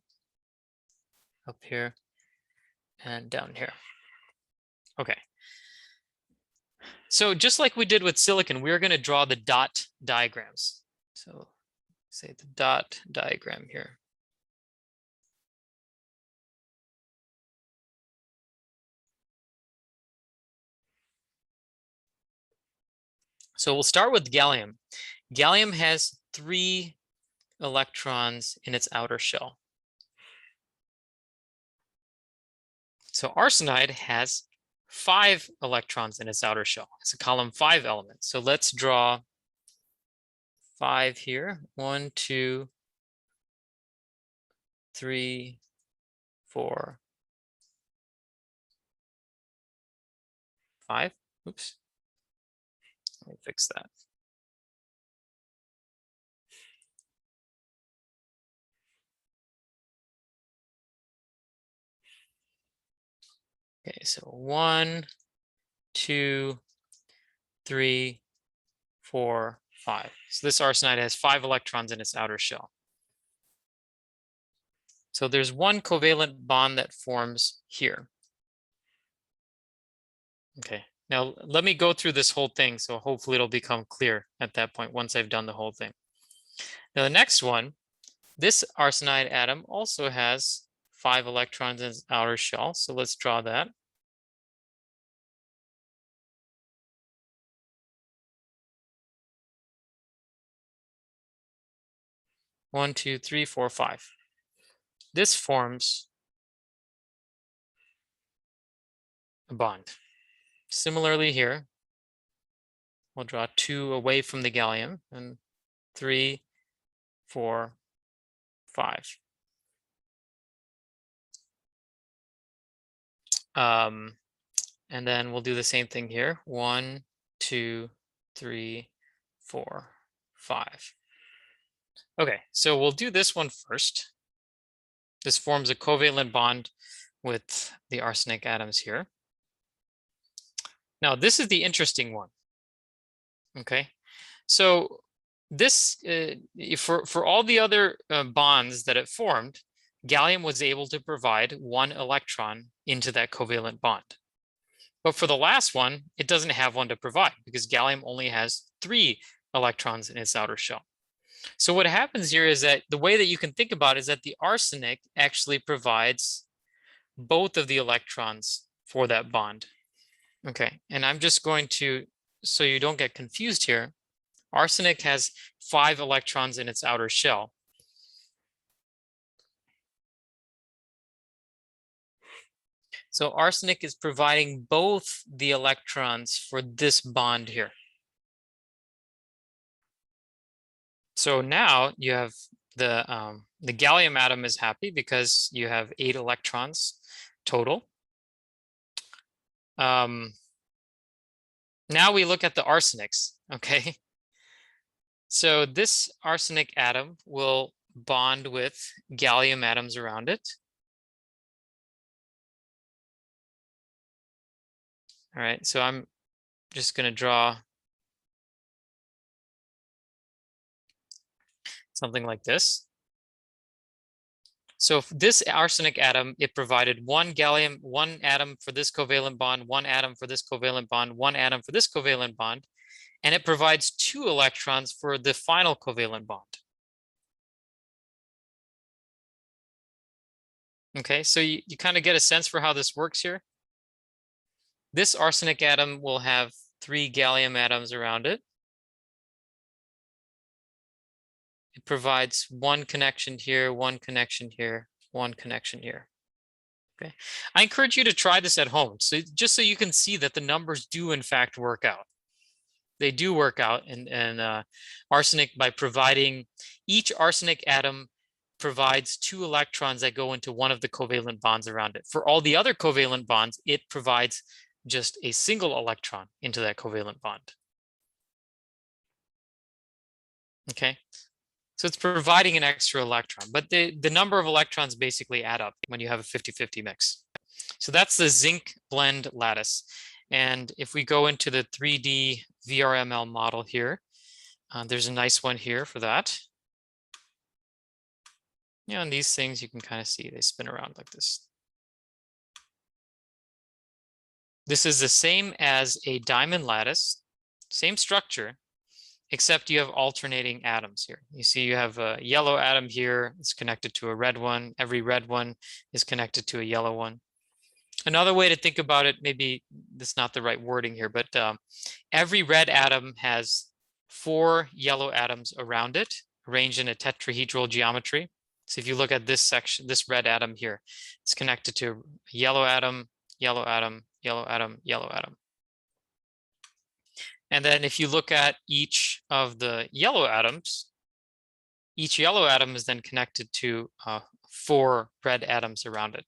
and down here. Okay. So just like we did with silicon, we're going to draw the dot diagrams. So say the dot diagram here. So we'll start with gallium. Gallium has 3 electrons in its outer shell. So arsenide has 5 electrons in its outer shell. It's a column 5 element. So let's draw 5 here. 1, 2, 3, 4, 5. Oops. Let me fix that. Okay, so 1, 2, 3, 4, 5. So this arsenide has 5 electrons in its outer shell. So there's one covalent bond that forms here. Okay, now let me go through this whole thing, so hopefully it'll become clear at that point once I've done the whole thing. Now the next one, this arsenide atom also has 5 electrons in its outer shell. So let's draw that. One, two, three, four, 5. This forms a bond. Similarly here, we'll draw 2 away from the gallium, and 3, 4, 5. And then we'll do the same thing here. 1, 2, 3, 4, 5. Okay, so we'll do this one first. This forms a covalent bond with the arsenic atoms here. Now, this is the interesting one. Okay, so this, for all the other bonds that it formed, gallium was able to provide 1 electron into that covalent bond. But for the last one, it doesn't have one to provide because gallium only has 3 electrons in its outer shell. So what happens here is that the way that you can think about it is that the arsenic actually provides both of the electrons for that bond. Okay, and I'm just going to, so you don't get confused here, arsenic has 5 electrons in its outer shell. So arsenic is providing both the electrons for this bond here. So now you have the gallium atom is happy because you have 8 electrons total. Now we look at the arsenics, okay? So this arsenic atom will bond with gallium atoms around it. All right, so I'm just going to draw something like this. So this arsenic atom, it provided 1 gallium, 1 atom for this covalent bond, 1 atom for this covalent bond, 1 atom for this covalent bond, and it provides 2 electrons for the final covalent bond. Okay, so you kind of get a sense for how this works here. This arsenic atom will have 3 gallium atoms around it. It provides 1 connection here, 1 connection here, 1 connection here. Okay, I encourage you to try this at home, so just so you can see that the numbers do in fact work out. They do work out, and arsenic, by providing, each arsenic atom provides 2 electrons that go into one of the covalent bonds around it. For all the other covalent bonds, it provides just a single electron into that covalent bond. Okay, so it's providing an extra electron, but the number of electrons basically add up when you have a 50-50 mix. So that's the zinc blend lattice. And if we go into the 3D VRML model here, there's a nice one here for that. Yeah, and these things you can kind of see, they spin around like this. This is the same as a diamond lattice, same structure, except you have alternating atoms here. You see you have a yellow atom here, it's connected to a red one. Every red one is connected to a yellow one. Another way to think about it, maybe this is not the right wording here, but every red atom has 4 yellow atoms around it, arranged in a tetrahedral geometry. So if you look at this section, this red atom here, it's connected to a yellow atom, yellow atom, yellow atom, yellow atom. And then if you look at each of the yellow atoms, each yellow atom is then connected to 4 red atoms around it.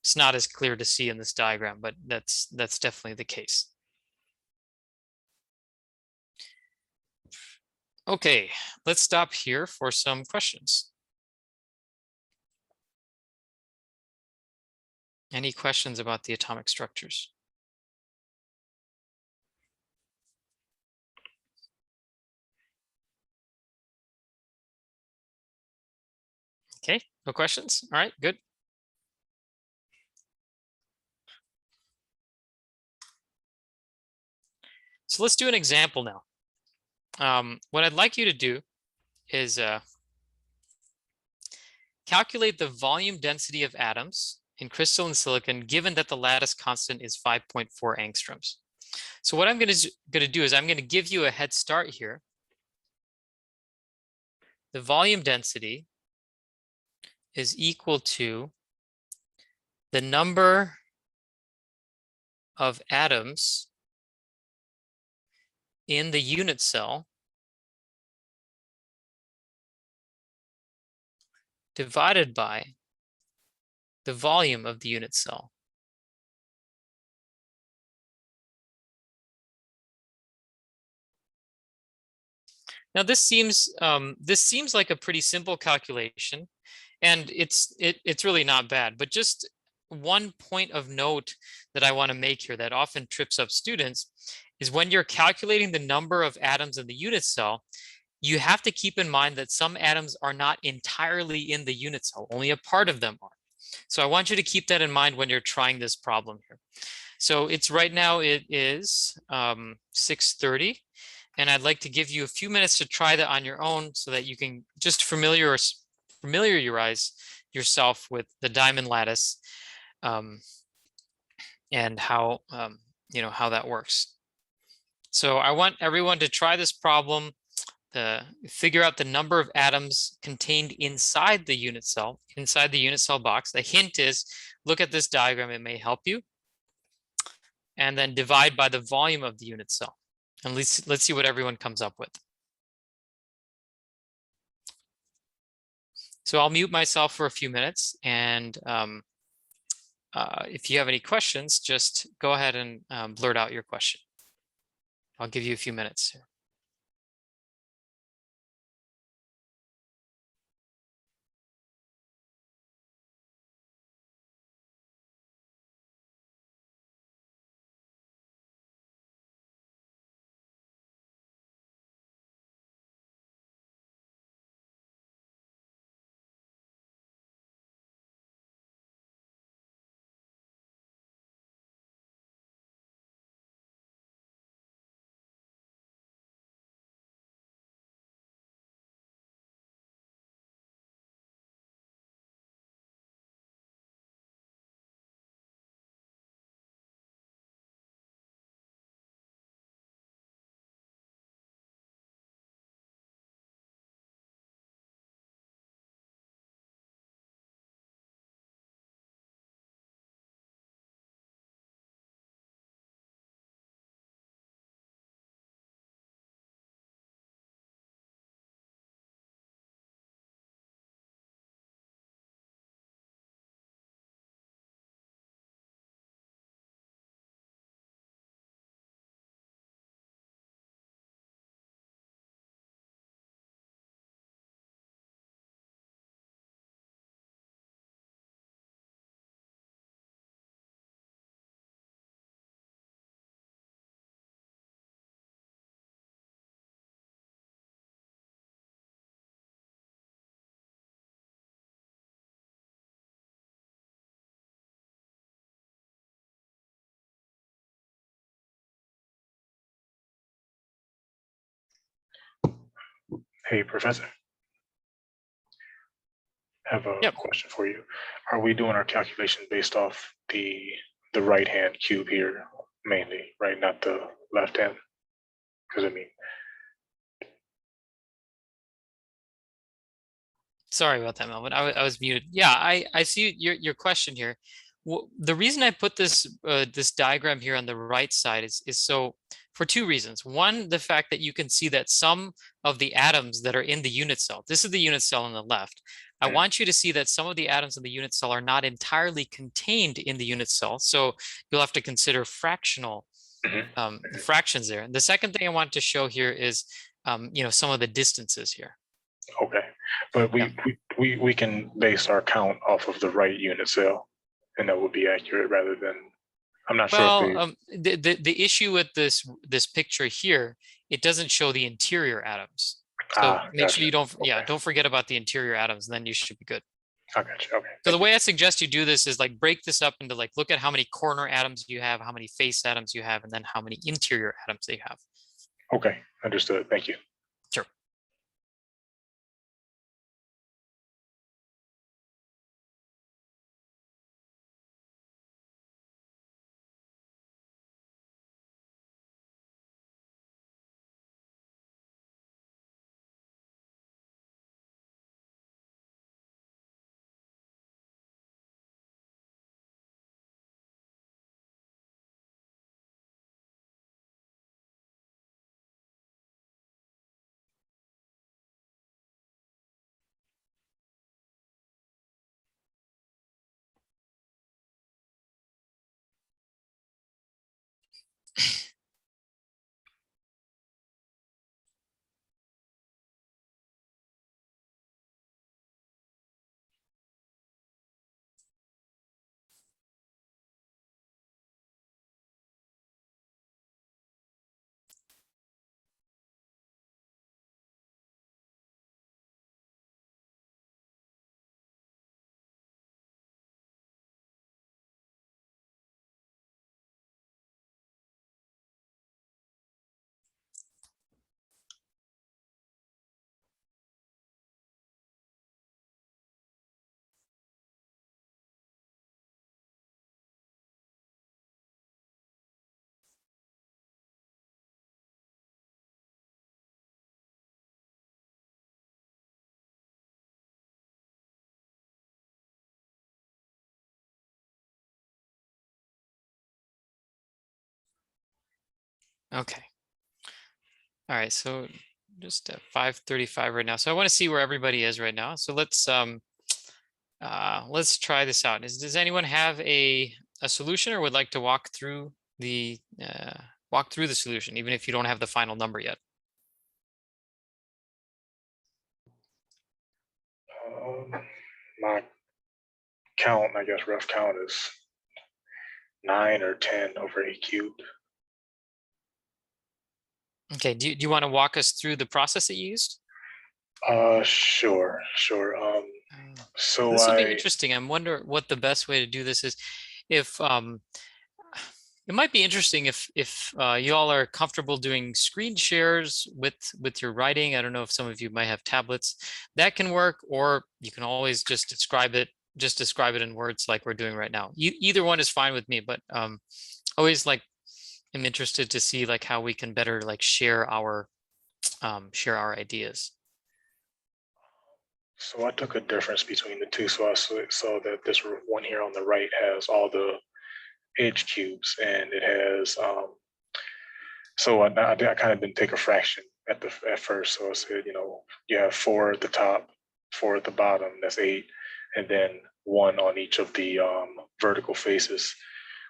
It's not as clear to see in this diagram, but that's definitely the case. Okay, let's stop here for some questions. Any questions about the atomic structures? Okay, no questions? All right, good. So let's do an example now. What I'd like you to do is calculate the volume density of atoms in crystalline silicon, given that the lattice constant is 5.4 angstroms. So what I'm going to do is I'm going to give you a head start here. The volume density is equal to the number of atoms in the unit cell divided by the volume of the unit cell. Now this seems like a pretty simple calculation, and it's really not bad, but just one point of note that I want to make here that often trips up students is when you're calculating the number of atoms in the unit cell, you have to keep in mind that some atoms are not entirely in the unit cell, only a part of them are. So I want you to keep that in mind when you're trying this problem here. So it's right now it is 6:30, and I'd like to give you a few minutes to try that on your own so that you can just familiarize yourself with the diamond lattice and how how that works. So I want everyone to try this problem, figure out the number of atoms contained inside the unit cell box. The hint is, look at this diagram, it may help you. And then divide by the volume of the unit cell. And let's see what everyone comes up with. So I'll mute myself for a few minutes, and if you have any questions, just go ahead and blurt out your question. I'll give you a few minutes here. Hey, Professor. I have a question for you. Are we doing our calculation based off the right-hand cube here mainly, right? Not the left hand? Because I mean, Sorry about that, Melvin. I was muted. Yeah, I see your question here. The reason I put this this diagram here on the right side is so for two reasons. One, the fact that you can see that some of the atoms that are in the unit cell, this is the unit cell on the left. I want you to see that some of the atoms in the unit cell are not entirely contained in the unit cell. So you'll have to consider fractional fractions there. And the second thing I want to show here is some of the distances here. okay. But we can base our count off of the right unit cell, and that would be accurate rather than, I'm not sure if the issue with this picture here, it doesn't show the interior atoms. So make sure you don't forget about the interior atoms, and then you should be good. I got you. Okay. So the way I suggest you do this is like break this up into look at how many corner atoms you have, how many face atoms you have, and then how many interior atoms they have. Okay, understood. Thank you. Sure. Okay. All right, so just at 5:35 right now. So I want to see where everybody is right now. So let's try this out. Does anyone have a solution or would like to walk through the solution, even if you don't have the final number yet? My count, I guess rough count is 9 or 10 over 8 cubed. Okay, do you want to walk us through the process that you used? Sure. So This will be I, interesting. I'm wondering what the best way to do this is. If it might be interesting if you all are comfortable doing screen shares with your writing. I don't know if some of you might have tablets that can work, or you can always just describe it in words like we're doing right now. Either one is fine with me, but always like I'm interested to see like how we can better like share our ideas. so I took a difference between the two. So I saw that this one here on the right has all the edge cubes, and it has so I kind of didn't take a fraction at first. So I said, you have 4 at the top, 4 at the bottom, that's 8, and then 1 on each of the vertical faces,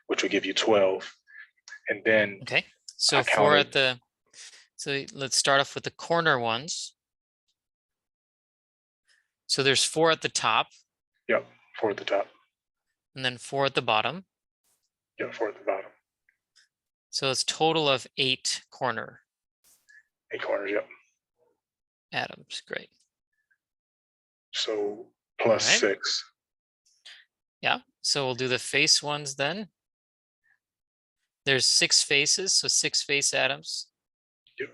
which will give you 12. And then Okay, so 4 at the, so let's start off with the corner ones. So there's 4 at the top. Yep, 4 at the top. And then 4 at the bottom. Yep, 4 at the bottom. So it's total of 8 corner. 8 corners, yep. Atoms, great. So plus 6. Yeah, so we'll do the face ones then. There's 6 faces, so 6 face atoms. Yep.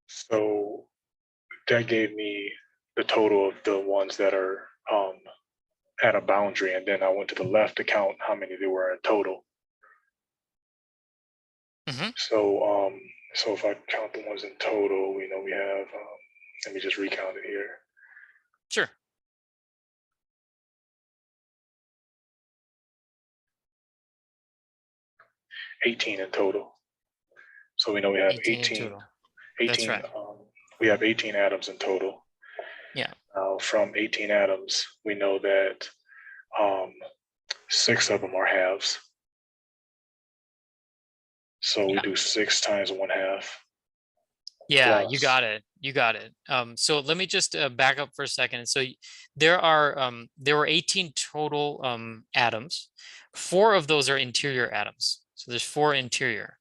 So that gave me the total of the ones that are at a boundary, and then I went to the left to count how many there were in total. Mm-hmm. So if I count the ones in total, we know we have. Let me just recount it here. Sure. $18 in total. So we know we have 18 total. 18. That's right. We have 18 atoms in total. Yeah. Now from 18 atoms, we know that 6 of them are halves. So we do 6 times 1/2. Yeah, plus. you got it. You got it. So let me just back up for a second. So there were 18 total atoms. 4 of those are interior atoms. So there's 4 interior.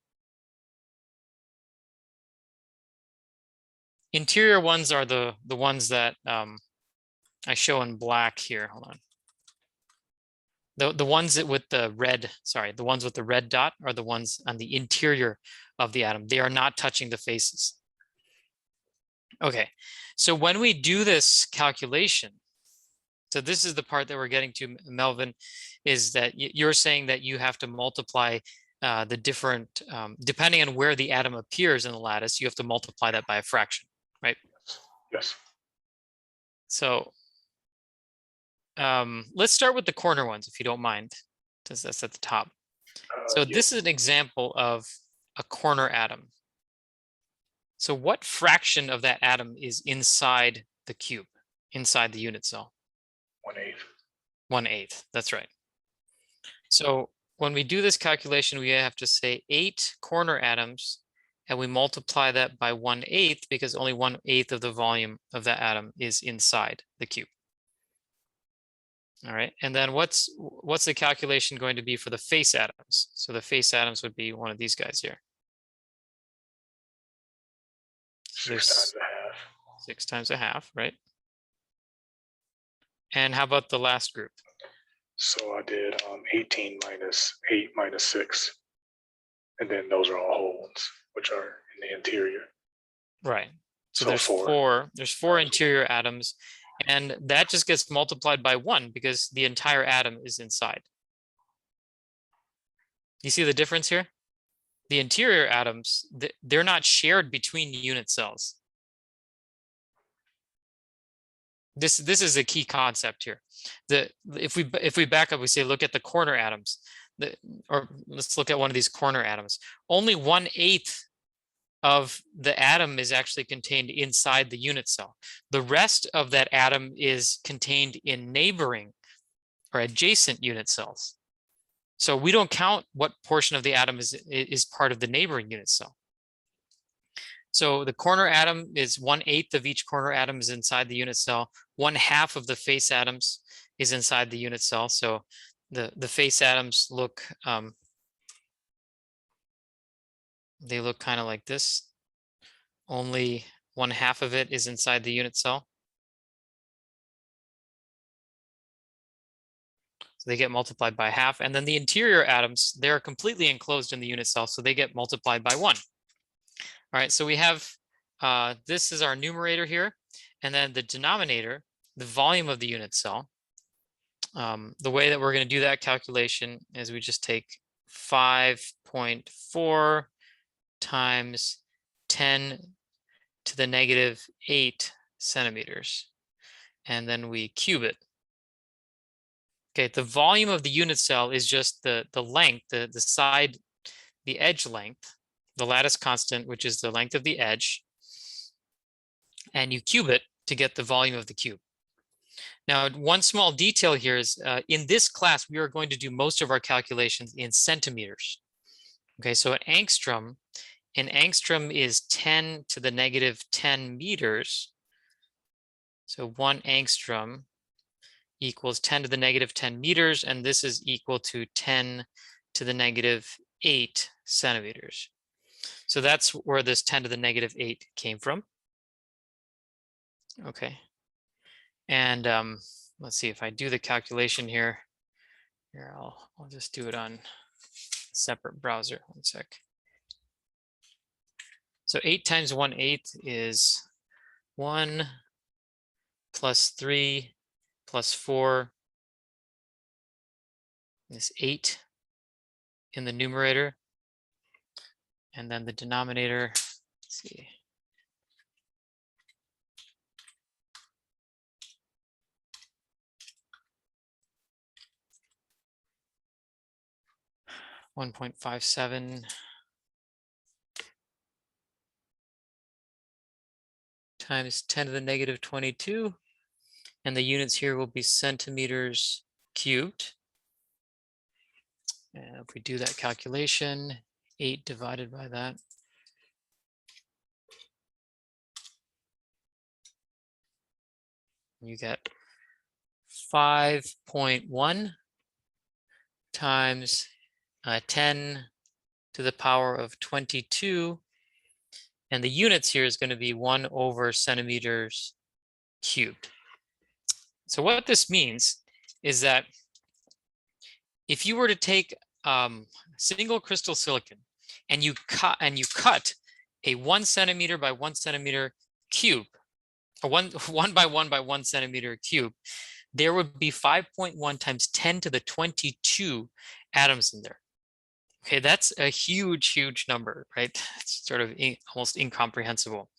Interior ones are the ones that I show in black here. Hold on. The ones that with the red, sorry, the ones with the red dot are the ones on the interior of the atom. They are not touching the faces. Okay, so when we do this calculation, so this is the part that we're getting to, Melvin, is that you're saying that you have to multiply the different, depending on where the atom appears in the lattice, you have to multiply that by a fraction, right? Yes. So let's start with the corner ones, if you don't mind, because that's at the top. So this is an example of a corner atom. So what fraction of that atom is inside the cube, inside the unit cell? 1/8. 1/8, that's right. So when we do this calculation, we have to say 8 corner atoms, and we multiply that by 1/8 because only 1/8 of the volume of that atom is inside the cube. All right, and then what's the calculation going to be for the face atoms? So the face atoms would be one of these guys here. 6 times 1/2. 6 times 1/2, right? And how about the last group? So I did 18 minus 8 minus 6. And then those are all whole ones, which are in the interior. Right. So So there's 4. There's 4 interior atoms, and that just gets multiplied by 1 because the entire atom is inside. You see the difference here? The interior atoms, they're not shared between unit cells. This is a key concept here. If we back up, we say look at the corner atoms. or let's look at one of these corner atoms. Only 1/8 of the atom is actually contained inside the unit cell. The rest of that atom is contained in neighboring or adjacent unit cells. So we don't count what portion of the atom is part of the neighboring unit cell. So the corner atom is 1/8 of each corner atom is inside the unit cell. 1/2 of the face atoms is inside the unit cell. So the face atoms look, they look kind of like this. Only 1/2 of it is inside the unit cell. So they get multiplied by half. And then the interior atoms, they're completely enclosed in the unit cell, so they get multiplied by 1. All right, so we have, this is our numerator here. And then the denominator, the volume of the unit cell. The way that we're going to do that calculation is we just take 5.4 times 10 to the -8 centimeters. And then we cube it. Okay, the volume of the unit cell is just the length, the side, the edge length, the lattice constant, which is the length of the edge. And you cube it to get the volume of the cube. Now, one small detail here is in this class, we are going to do most of our calculations in centimeters. Okay, so an angstrom is 10 to the -10 meters. So 1 angstrom equals 10 to the -10 meters, and this is equal to 10 to the -8 centimeters. So that's where this 10 to the -8 came from. Okay. And let's see if I do the calculation here. Here, I'll just do it on a separate browser. 1 sec. So 8 times 1/8 is 1 plus 3 plus 4 is 8 in the numerator. And then the denominator, let's see. $1.57 times 10 to the -22. And the units here will be centimeters cubed. And if we do that calculation, 8 divided by that. You get 5.1 times 10 to the power of 22. And the units here is going to be 1/centimeters cubed. So what this means is that if you were to take single crystal silicon and you cut a 1 centimeter by 1 centimeter cube, or 1 by 1 by 1 centimeter cube, there would be 5.1 times 10 to the 22 atoms in there. Okay, that's a huge, huge number, right? It's sort of almost incomprehensible.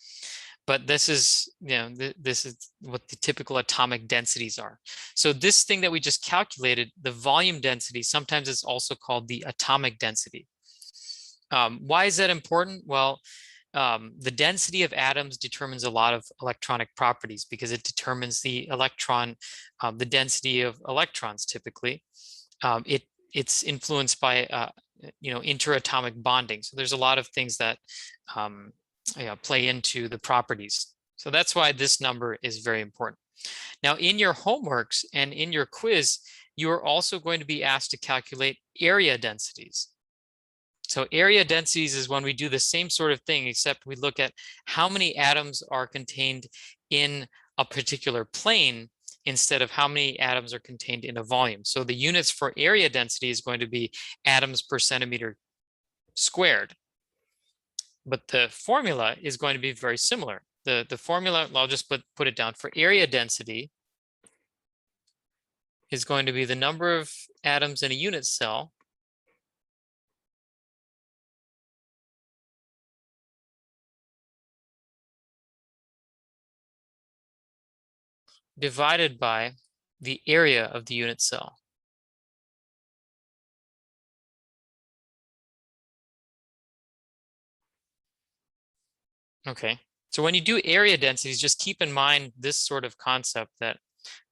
But this is, this is what the typical atomic densities are. So this thing that we just calculated, the volume density, sometimes it's also called the atomic density. Why is that important? Well, the density of atoms determines a lot of electronic properties because it determines the electron, the density of electrons typically. It's influenced by interatomic bonding. So there's a lot of things that play into the properties. So that's why this number is very important. Now, in your homeworks and in your quiz, you are also going to be asked to calculate area densities. So area densities is when we do the same sort of thing, except we look at how many atoms are contained in a particular plane instead of how many atoms are contained in a volume. So the units for area density is going to be atoms per centimeter squared. But the formula is going to be very similar. The formula, I'll just put it down, for area density is going to be the number of atoms in a unit cell divided by the area of the unit cell. Okay, so when you do area densities, just keep in mind this sort of concept that,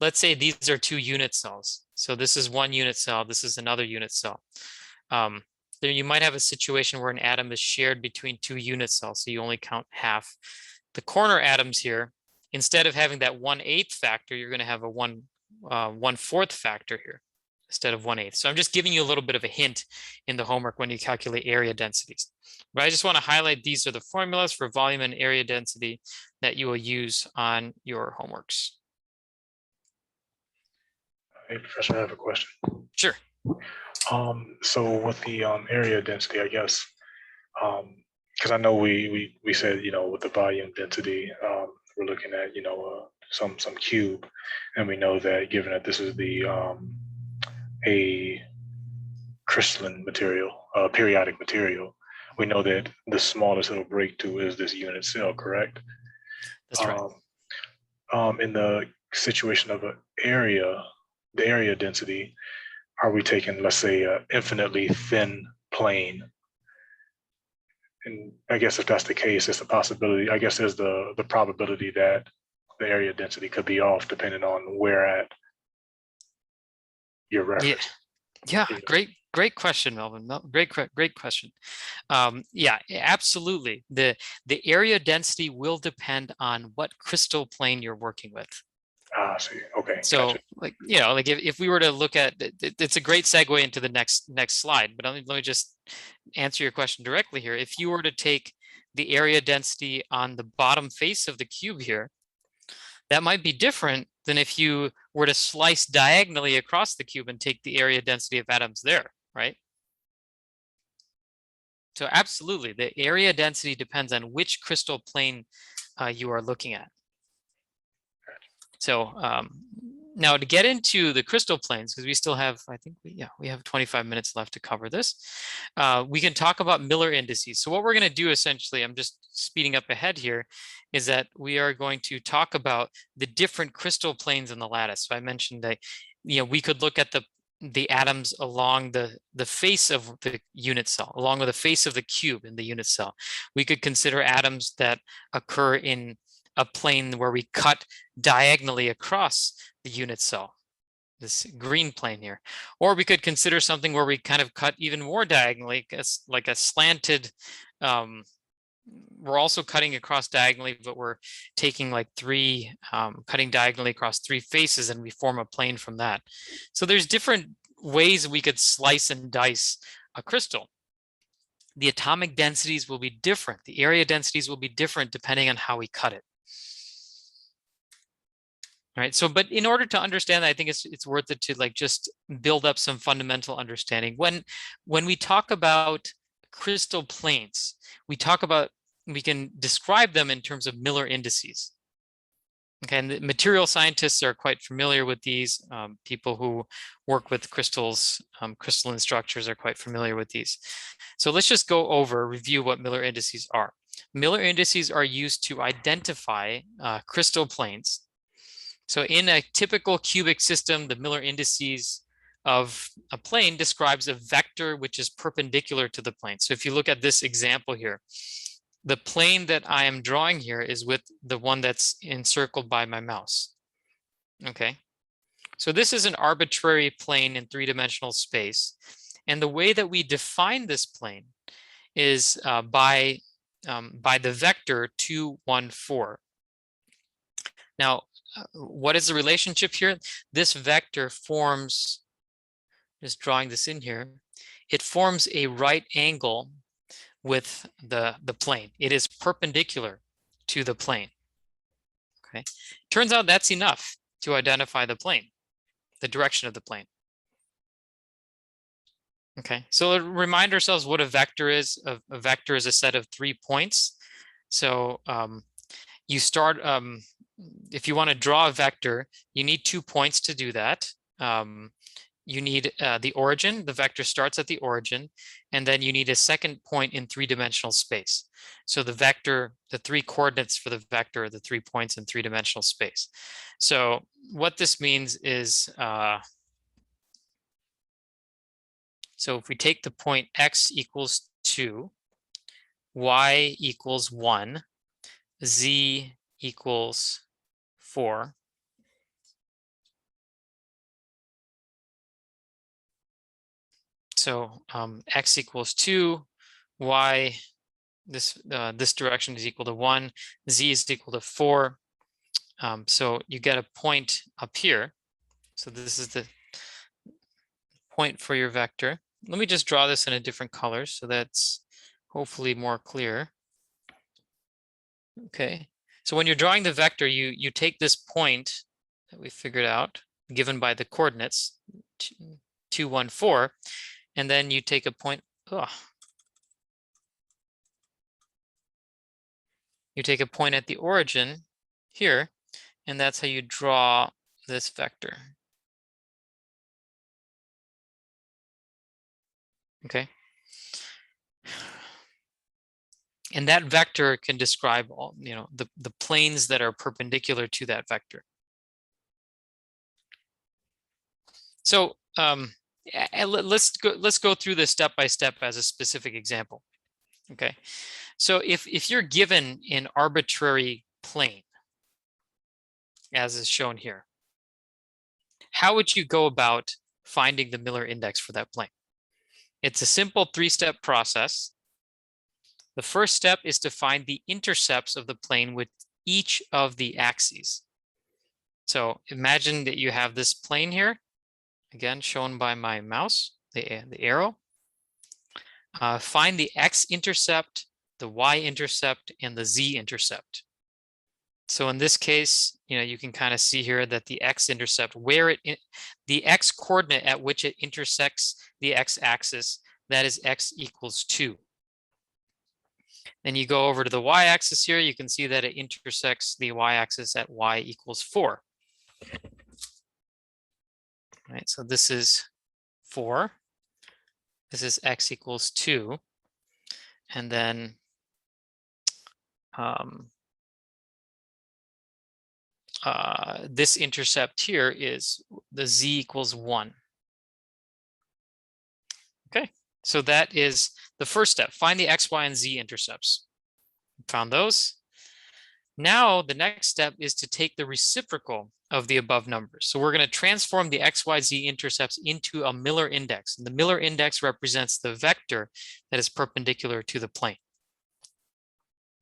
let's say these are 2 unit cells. So this is 1 unit cell, this is another unit cell. Then you might have a situation where an atom is shared between 2 unit cells, so you only count half. The corner atoms here, instead of having that 1/8 factor, you're going to have a 1/4 factor here instead of 1/8. So I'm just giving you a little bit of a hint in the homework when you calculate area densities. But I just want to highlight these are the formulas for volume and area density that you will use on your homeworks. Hey, Professor, I have a question. Sure. So with the area density, I guess, because I know we said, with the volume density, we're looking at, some cube, and we know that given that this is the a crystalline material, periodic material, we know that the smallest it'll break to is this unit cell, correct? That's right. In the situation of the area density, are we taking, let's say, an infinitely thin plane? And I guess if that's the case, it's a possibility. I guess there's the probability that the area density could be off depending on where at your reference. Yeah, great question, Melvin. Great question. Yeah, absolutely. The area density will depend on what crystal plane you're working with. I see. Okay. So, gotcha. like, if we were to look at it's a great segue into the next slide, but let me just answer your question directly here. If you were to take the area density on the bottom face of the cube here, that might be different than if you were to slice diagonally across the cube and take the area density of atoms there, right? So absolutely, the area density depends on which crystal plane you are looking at. So now to get into the crystal planes, because we still have, I think, we have 25 minutes left to cover this. We can talk about Miller indices. So what we're going to do essentially, I'm just speeding up ahead here, is that we are going to talk about the different crystal planes in the lattice. So I mentioned that, we could look at the atoms along the face of the unit cell, along with the face of the cube in the unit cell. We could consider atoms that occur in a plane where we cut diagonally across the unit cell, this green plane here. Or we could consider something where we kind of cut even more diagonally, like a slanted, we're also cutting across diagonally, but we're taking like cutting diagonally across 3 faces, and we form a plane from that. So there's different ways we could slice and dice a crystal. The atomic densities will be different. The area densities will be different depending on how we cut it. All right, so but in order to understand that, I think it's worth it to like just build up some fundamental understanding. When we talk about crystal planes, we can describe them in terms of Miller indices. Okay, and the material scientists are quite familiar with these. People who work with crystals, crystalline structures are quite familiar with these. So let's just go over, review what Miller indices are. Miller indices are used to identify crystal planes. So in a typical cubic system, the Miller indices of a plane describes a vector which is perpendicular to the plane. So if you look at this example here, the plane that I am drawing here is with the one that's encircled by my mouse. Okay, so this is an arbitrary plane in 3-dimensional space. And the way that we define this plane is by the vector 2, 1, 4. Now, what is the relationship here? This vector forms, just drawing this in here, it forms a right angle with the plane. It is perpendicular to the plane. Okay, turns out that's enough to identify the plane, the direction of the plane. Okay, so remind ourselves what a vector is. A vector is a set of 3 points. So you start, if you want to draw a vector, you need 2 points to do that. You need the origin. The vector starts at the origin, and then you need a second point in 3-dimensional space. So the vector, the 3 coordinates for the vector are the 3 points in 3-dimensional space. So what this means is, so if we take the point x equals 2, y equals 1, z equals 4. So x equals 2, y, this direction is equal to 1, z is equal to 4. So you get a point up here. So this is the point for your vector. Let me just draw this in a different color so that's hopefully more clear. Okay, so when you're drawing the vector, you take this point that we figured out, given by the coordinates 2, 1, 4, and then you take a point. You take a point at the origin here, and that's how you draw this vector. Okay. And that vector can describe all, the planes that are perpendicular to that vector. So let's go through this step by step as a specific example. Okay. So if you're given an arbitrary plane, as is shown here, how would you go about finding the Miller index for that plane? It's a simple 3-step process. The first step is to find the intercepts of the plane with each of the axes. So imagine that you have this plane here, again shown by my mouse, the arrow. Find the x-intercept, the y-intercept, and the z-intercept. So in this case, you can kind of see here that the x-intercept, the x-coordinate at which it intersects the x-axis, that is x equals 2. Then you go over to the y-axis here, you can see that it intersects the y-axis at y equals 4. Right, so this is 4. This is x equals 2. And then this intercept here is the z equals 1. Okay, so that is the first step. Find the x, y, and z intercepts. Found those. Now the next step is to take the reciprocal of the above numbers. So we're going to transform the x, y, z intercepts into a Miller index. And the Miller index represents the vector that is perpendicular to the plane.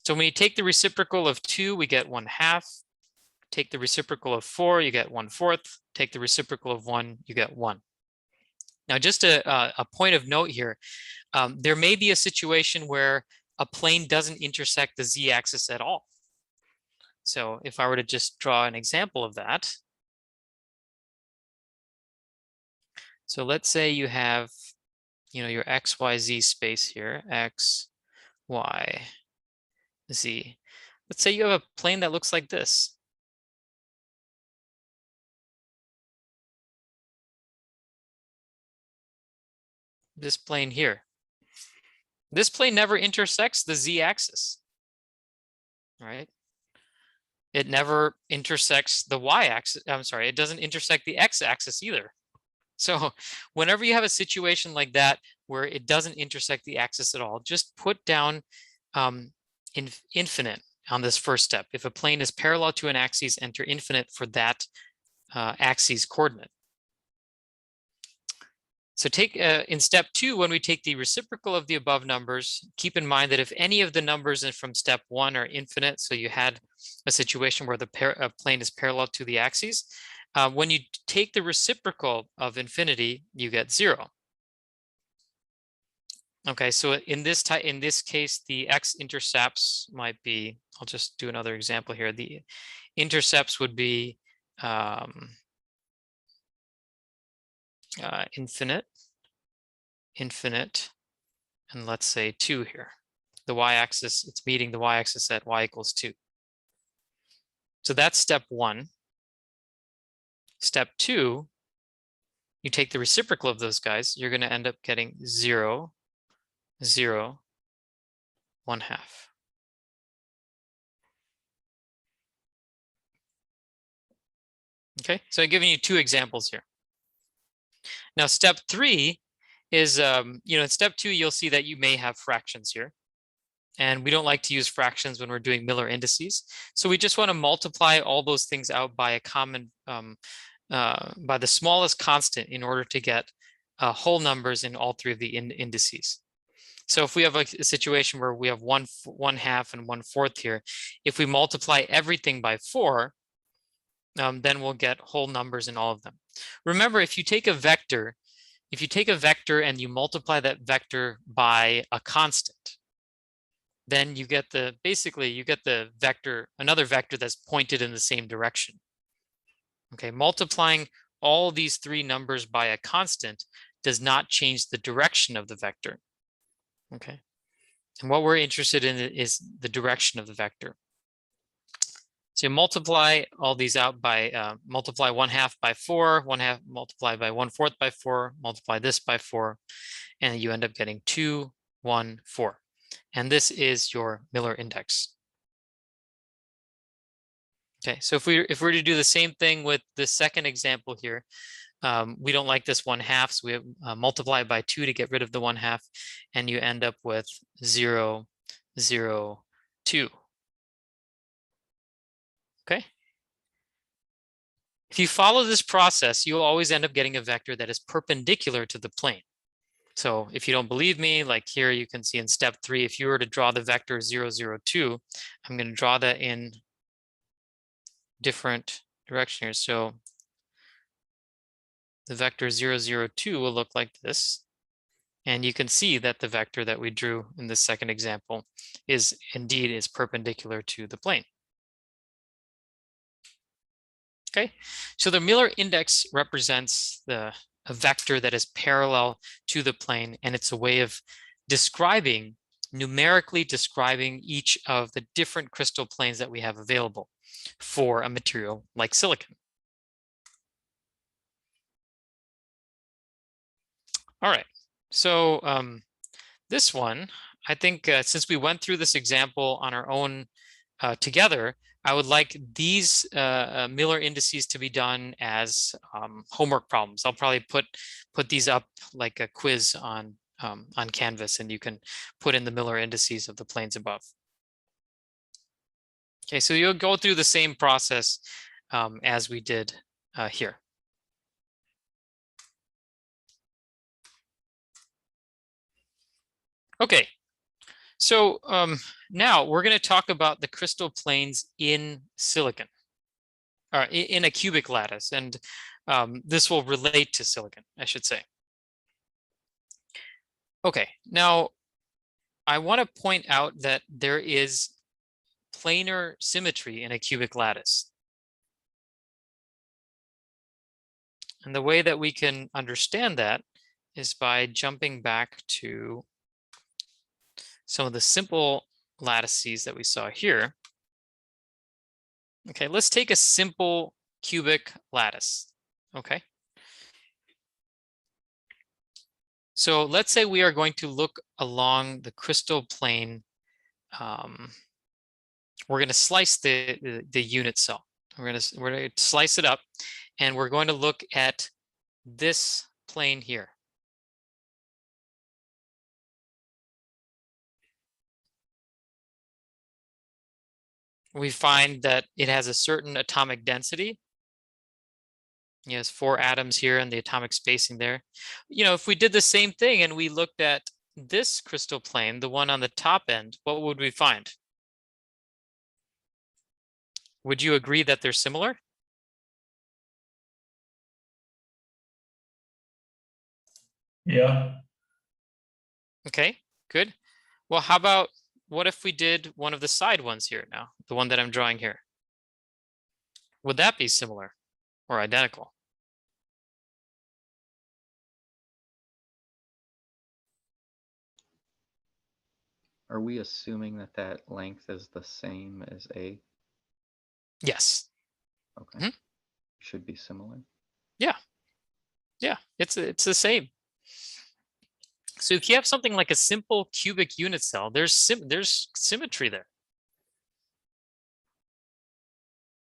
So when you take the reciprocal of 2, we get 1/2. Take the reciprocal of 4, you get 1/4. Take the reciprocal of 1, you get 1. Now, just a point of note here, there may be a situation where a plane doesn't intersect the z-axis at all. So if I were to just draw an example of that. So let's say you have, your x, y, z space here, x, y, z. Let's say you have a plane that looks like this. This plane here. This plane never intersects the z-axis, right? It never intersects the y-axis. I'm sorry, it doesn't intersect the x-axis either. So whenever you have a situation like that where it doesn't intersect the axis at all, just put down infinite on this first step. If a plane is parallel to an axis, enter infinite for that axis coordinate. So take in step 2, when we take the reciprocal of the above numbers, keep in mind that if any of the numbers from step 1 are infinite, so you had a situation where the plane is parallel to the axes, when you take the reciprocal of infinity, you get 0. Okay, so in this case, the x-intercepts might be, I'll just do another example here. The intercepts would be infinite, and let's say 2 here. The y-axis, it's meeting the y-axis at y equals 2. So that's step 1. Step 2, you take the reciprocal of those guys, you're going to end up getting 0, 0, 1/2. Okay, so I'm giving you 2 examples here. Now, step 3 is, in step 2, you'll see that you may have fractions here. And we don't like to use fractions when we're doing Miller indices. So we just want to multiply all those things out by a common, by the smallest constant in order to get whole numbers in all three of the indices. So if we have a situation where we have 1/2 and 1/4 here, if we multiply everything by 4, then we'll get whole numbers in all of them. Remember, if you take a vector and you multiply that vector by a constant, then you get basically you get the vector, another vector that's pointed in the same direction. Okay, multiplying all these three numbers by a constant does not change the direction of the vector. Okay, and what we're interested in is the direction of the vector. So you multiply all these out by, multiply 1/2 by 4, 1/2 multiply by 1/4 by 4, multiply this by 4, and you end up getting 2, 1, 4. And this is your Miller index. Okay, so if we were to do the same thing with the second example here, we don't like this 1/2, so we multiply by 2 to get rid of the 1/2, and you end up with 0, 0, 2. Okay. If you follow this process, you'll always end up getting a vector that is perpendicular to the plane. So if you don't believe me, like here you can see in step 3, if you were to draw the vector 0, 0, 2, I'm going to draw that in different direction here. So the vector 0, 0, 2 will look like this. And you can see that the vector that we drew in the second example is perpendicular to the plane. Okay, so the Miller index represents a vector that is parallel to the plane, and it's a way of numerically describing each of the different crystal planes that we have available for a material like silicon. All right, so this one, I think since we went through this example on our own together, I would like these Miller indices to be done as homework problems. I'll probably put these up like a quiz on Canvas, and you can put in the Miller indices of the planes above. Okay, so you'll go through the same process as we did here. Okay, so now we're going to talk about the crystal planes in silicon, or in a cubic lattice, and this will relate to silicon, I should say. Okay, now I want to point out that there is planar symmetry in a cubic lattice. And the way that we can understand that is by jumping back to some of the simple lattices that we saw here. Okay, let's take a simple cubic lattice. Okay. So let's say we are going to look along the crystal plane. We're going to slice the unit cell. We're going to slice it up, and we're going to look at this plane here. We find that it has a certain atomic density. It has 4 atoms here and the atomic spacing there. If we did the same thing and we looked at this crystal plane, the one on the top end, what would we find? Would you agree that they're similar? Yeah. Okay, good. Well, how about what if we did one of the side ones here now, the one that I'm drawing here? Would that be similar or identical? Are we assuming that that length is the same as A? Yes. Okay. Mm-hmm. Should be similar. Yeah. Yeah, it's the same. So if you have something like a simple cubic unit cell, there's symmetry there.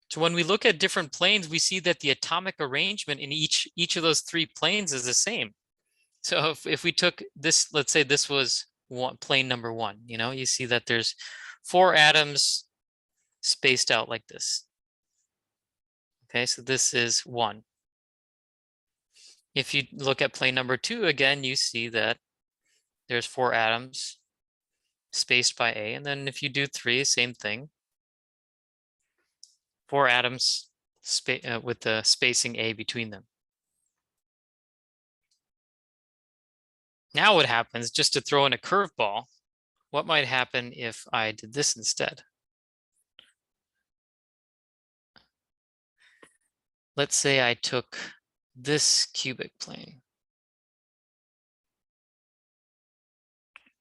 So when we look at different planes, we see that the atomic arrangement in each of those 3 planes is the same. So if we took this, let's say this was plane number 1. You know, you see that there's 4 atoms spaced out like this. Okay, so this is 1. If you look at plane number 2 again, you see that there's 4 atoms spaced by A. And then if you do 3, same thing. 4 atoms with the spacing A between them. Now what happens, just to throw in a curveball, what might happen if I did this instead? Let's say I took this cubic plane,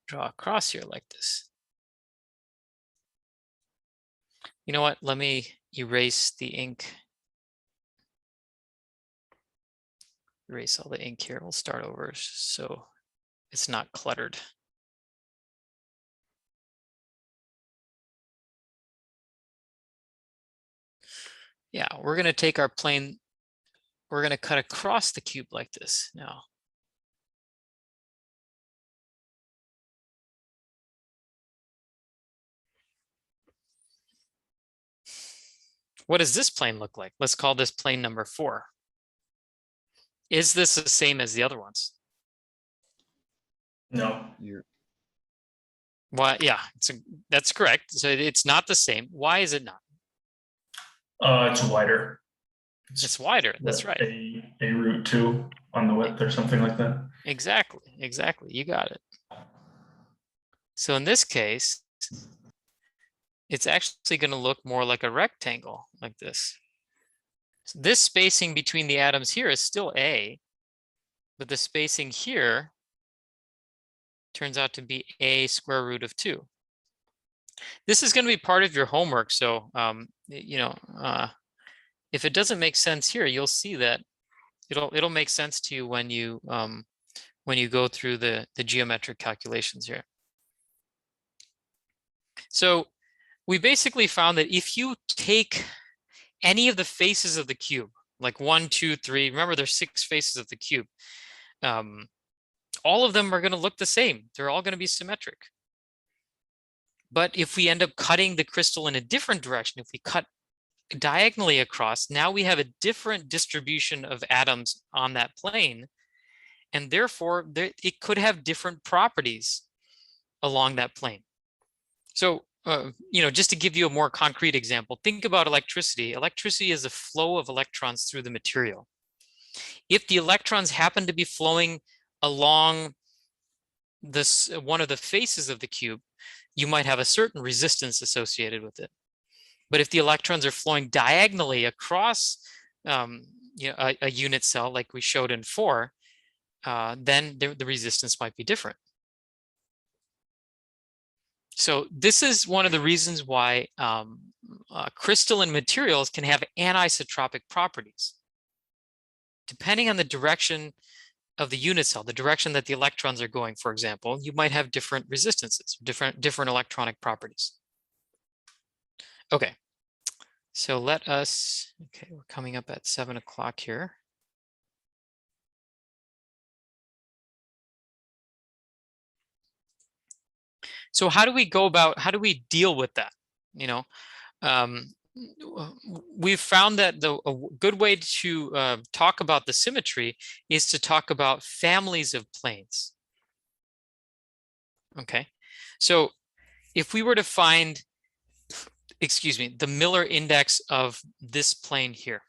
draw across here like this. You know what? Let me erase the ink. Erase all the ink here. We'll start over so it's not cluttered. Yeah, we're going to take our plane. We're going to cut across the cube like this now. What does this plane look like? Let's call this plane number 4. Is this the same as the other ones? No. Well, yeah, that's correct. So it's not the same. Why is it not? It's wider. It's wider. That's right. A root 2 on the width or something like that. Exactly. You got it. So in this case, it's actually going to look more like a rectangle like this. So this spacing between the atoms here is still A, but the spacing here turns out to be A square root of 2. This is going to be part of your homework. So, you know, if it doesn't make sense here, you'll see that it'll make sense to you when you go through the geometric calculations here. So we basically found that if you take any of the faces of the cube, like 1, 2, 3, remember there's 6 faces of the cube, all of them are going to look the same. They're all going to be symmetric. But if we end up cutting the crystal in a different direction, if we cut diagonally across, now we have a different distribution of atoms on that plane, and therefore it could have different properties along that plane. So, you know, just to give you a more concrete example, think about electricity. Electricity is a flow of electrons through the material. If the electrons happen to be flowing along this one of the faces of the cube, you might have a certain resistance associated with it. But if the electrons are flowing diagonally across you know, a unit cell like we showed in 4, then the resistance might be different. So this is one of the reasons why crystalline materials can have anisotropic properties. Depending on the direction of the unit cell, the direction that the electrons are going, for example, you might have different resistances, different electronic properties. Okay, so let us, okay, we're coming up at 7 o'clock here. So how do we go about, how do we deal with that? You know, we've found that a good way to talk about the symmetry is to talk about families of planes. Okay, so if we were to find, excuse me, the Miller index of this plane here,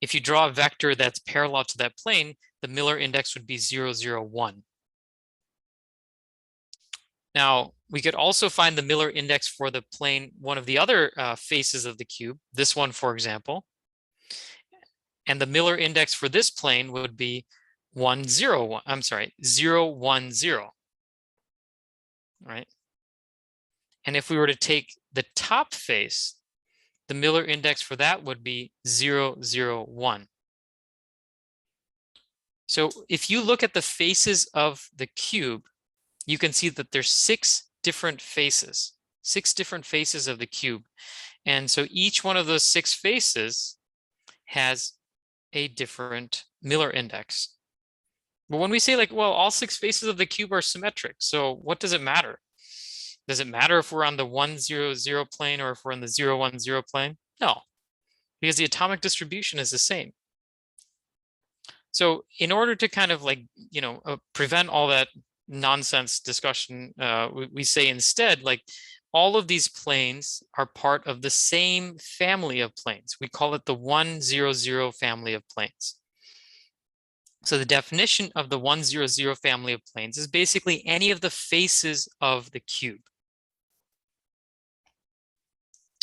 if you draw a vector that's parallel to that plane, the Miller index would be 0, 0, 1. Now, we could also find the Miller index for the plane, one of the other faces of the cube, this one, for example. And the Miller index for this plane would be 1, 0, 1. I'm sorry, 0, 1, 0. Right? And if we were to take the top face, the Miller index for that would be 0, 0, 1. So if you look at the faces of the cube, you can see that there's 6 different faces of the cube. And so each one of those 6 faces has a different Miller index. But when we say like, well, all 6 faces of the cube are symmetric, so what does it matter? Does it matter if we're on the 1, 0, 0 plane or if we're on the 0, 1, 0 plane? No, because the atomic distribution is the same. So in order to kind of like, prevent all that nonsense discussion, we say instead, like, all of these planes are part of the same family of planes. We call it the 1, 0, 0 family of planes. So the definition of the 1, 0, 0 family of planes is basically any of the faces of the cube.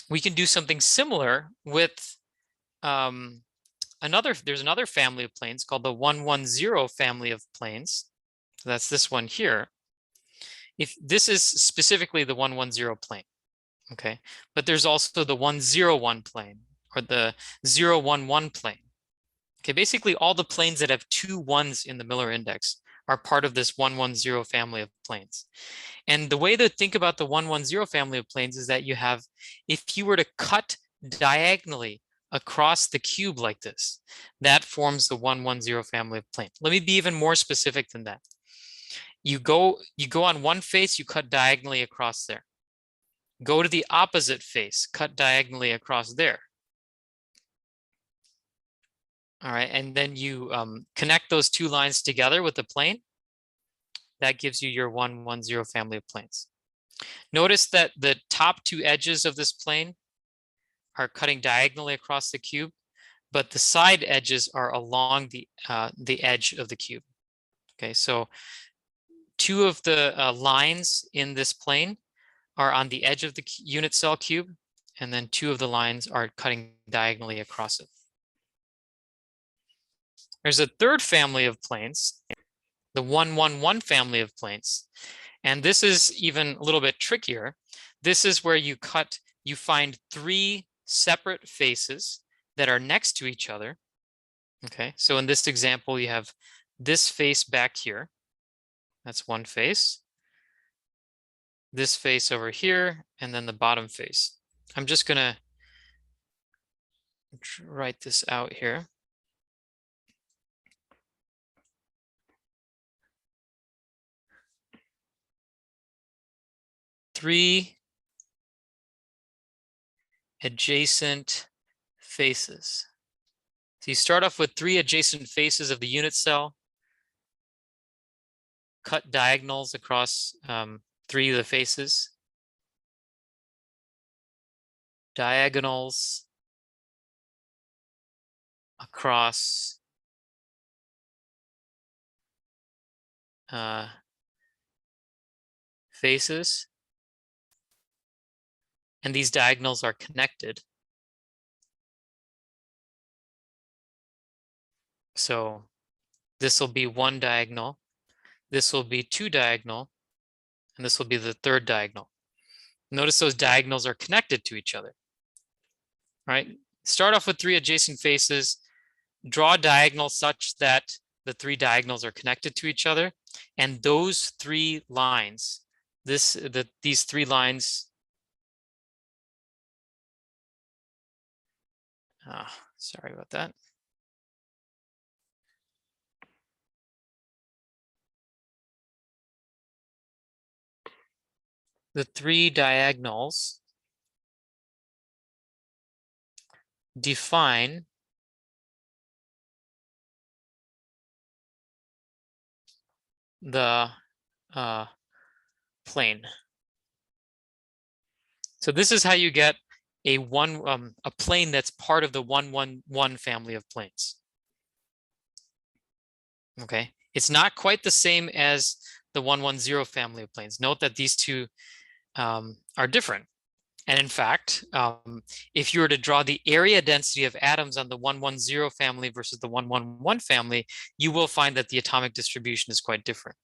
We can do something similar with there's another family of planes called the 1, 1, 0 family of planes. So that's this one here. If this is specifically the 1, 1, 0 plane, okay, but there's also the 1, 0, 1 plane or the 0, 1, 1 plane. Okay, basically all the planes that have 2 1s in the Miller index are part of this 1, 1, 0 family of planes. And the way to think about the 1, 1, 0 family of planes is that you have, if you were to cut diagonally across the cube like this, that forms the 1, 1, 0 family of planes. Let me be even more specific than that. You go on one face, you cut diagonally across there. Go to the opposite face, cut diagonally across there. All right, and then you connect those 2 lines together with the plane. That gives you your 1, 1, 0 family of planes. Notice that the top 2 edges of this plane are cutting diagonally across the cube, but the side edges are along the edge of the cube. Okay, so 2 of the lines in this plane are on the edge of the unit cell cube, and then 2 of the lines are cutting diagonally across it. There's a third family of planes, the 1, 1, 1 family of planes. And this is even a little bit trickier. This is where you find 3 separate faces that are next to each other. Okay, so in this example, you have this face back here. That's one face. This face over here, and then the bottom face. I'm just gonna write this out here. Three adjacent faces. So you start off with 3 adjacent faces of the unit cell, cut diagonals across 3 of the faces, diagonals across faces, and these diagonals are connected. So this will be 1 diagonal, this will be 2 diagonal, and this will be the 3rd diagonal. Notice those diagonals are connected to each other. All right, start off with 3 adjacent faces, draw a diagonal such that the 3 diagonals are connected to each other, and those 3 lines, these 3 lines, sorry about that. The 3 diagonals define the plane. So this is how you get a plane that's part of the 1, 1, 1 family of planes. Okay, it's not quite the same as the 1, 1, 0 family of planes. Note that these 2 are different. And in fact, if you were to draw the area density of atoms on the 1, 1, 0 family versus the 1, 1, 1 family, you will find that the atomic distribution is quite different.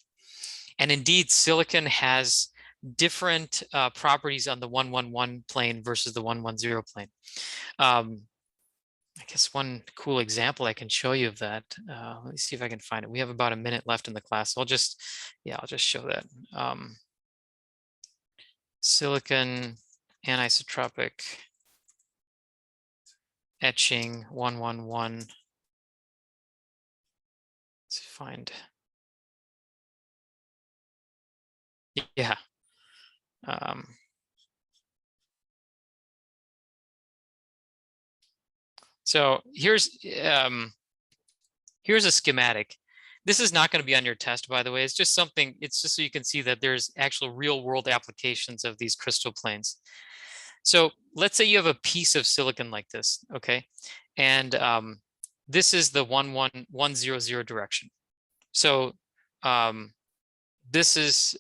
And indeed, silicon has different properties on the 1, 1, 1 plane versus the 1, 1, 0 plane. I guess one cool example I can show you of that. Let me see if I can find it. We have about a minute left in the class. So I'll just show that. Silicon anisotropic etching 1, 1, 1. Let's find Yeah. So here's a schematic. This is not going to be on your test, by the way. It's just something, it's just so you can see that there's actual real world applications of these crystal planes. So let's say you have a piece of silicon like this, okay? And this is the 11100 direction. So this is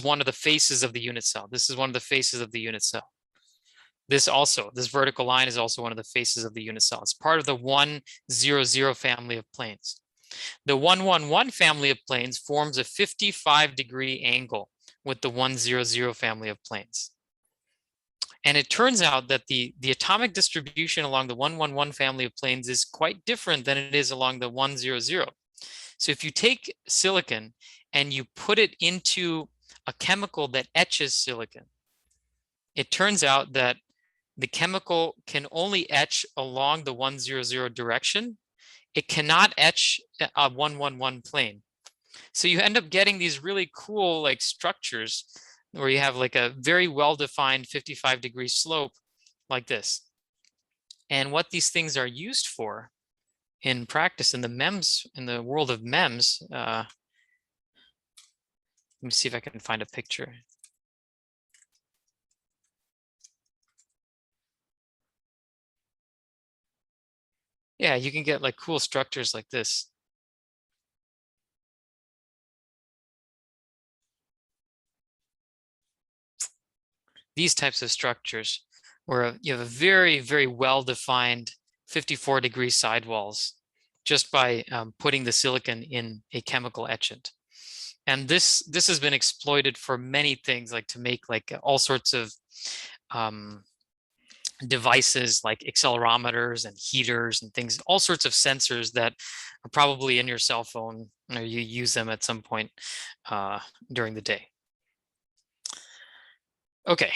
one of the faces of the unit cell. This is one of the faces of the unit cell. This vertical line is also one of the faces of the unit cell. It's part of the 100 family of planes. The 111 family of planes forms a 55-degree angle with the 100 family of planes. And it turns out that the atomic distribution along the 111 family of planes is quite different than it is along the 100. So if you take silicon and you put it into a chemical that etches silicon, it turns out that the chemical can only etch along the 100 direction. It cannot etch a 111 plane. So you end up getting these really cool like structures where you have like a very well-defined 55-degree slope like this. And what these things are used for in practice in the MEMS, in the world of MEMS, let me see if I can find a picture. Yeah, you can get like cool structures like this. These types of structures where you have a very, very well-defined 54-degree sidewalls just by putting the silicon in a chemical etchant. And this has been exploited for many things, like to make like all sorts of devices like accelerometers and heaters and things, all sorts of sensors that are probably in your cell phone or you use them at some point during the day. Okay,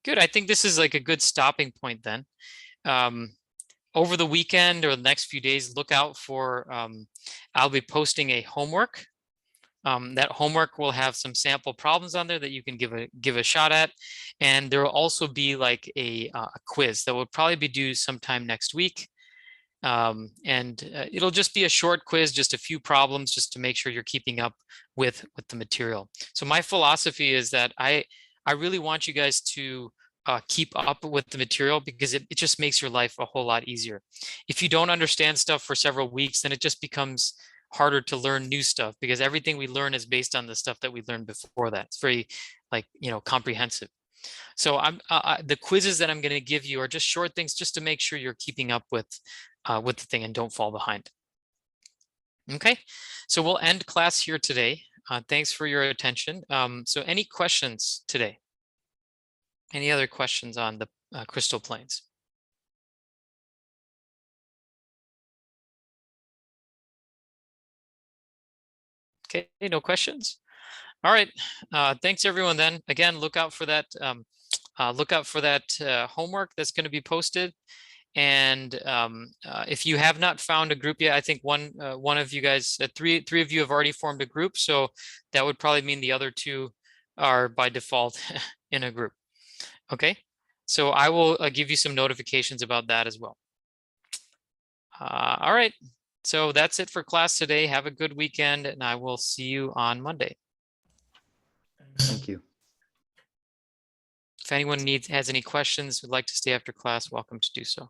good. I think this is like a good stopping point then. Over the weekend or the next few days, look out for, I'll be posting a homework. That homework will have some sample problems on there that you can give a shot at. And there will also be like a quiz that will probably be due sometime next week. It'll just be a short quiz, just a few problems, just to make sure you're keeping up with the material. So my philosophy is that I really want you guys to keep up with the material because it just makes your life a whole lot easier. If you don't understand stuff for several weeks, then it just becomes harder to learn new stuff because everything we learn is based on the stuff that we learned before that. It's very like, comprehensive. So the quizzes that I'm going to give you are just short things just to make sure you're keeping up with the thing and don't fall behind. Okay, so we'll end class here today. Thanks for your attention. So any questions today? Any other questions on the crystal planes? Okay, no questions. All right, thanks everyone then. Again, look out for that homework that's going to be posted. And if you have not found a group yet, I think one of you guys, three of you have already formed a group. So that would probably mean the other two are by default in a group. Okay, so I will give you some notifications about that as well. All right, so that's it for class today. Have a good weekend and I will see you on Monday. Thank you. If anyone has any questions, would like to stay after class, welcome to do so.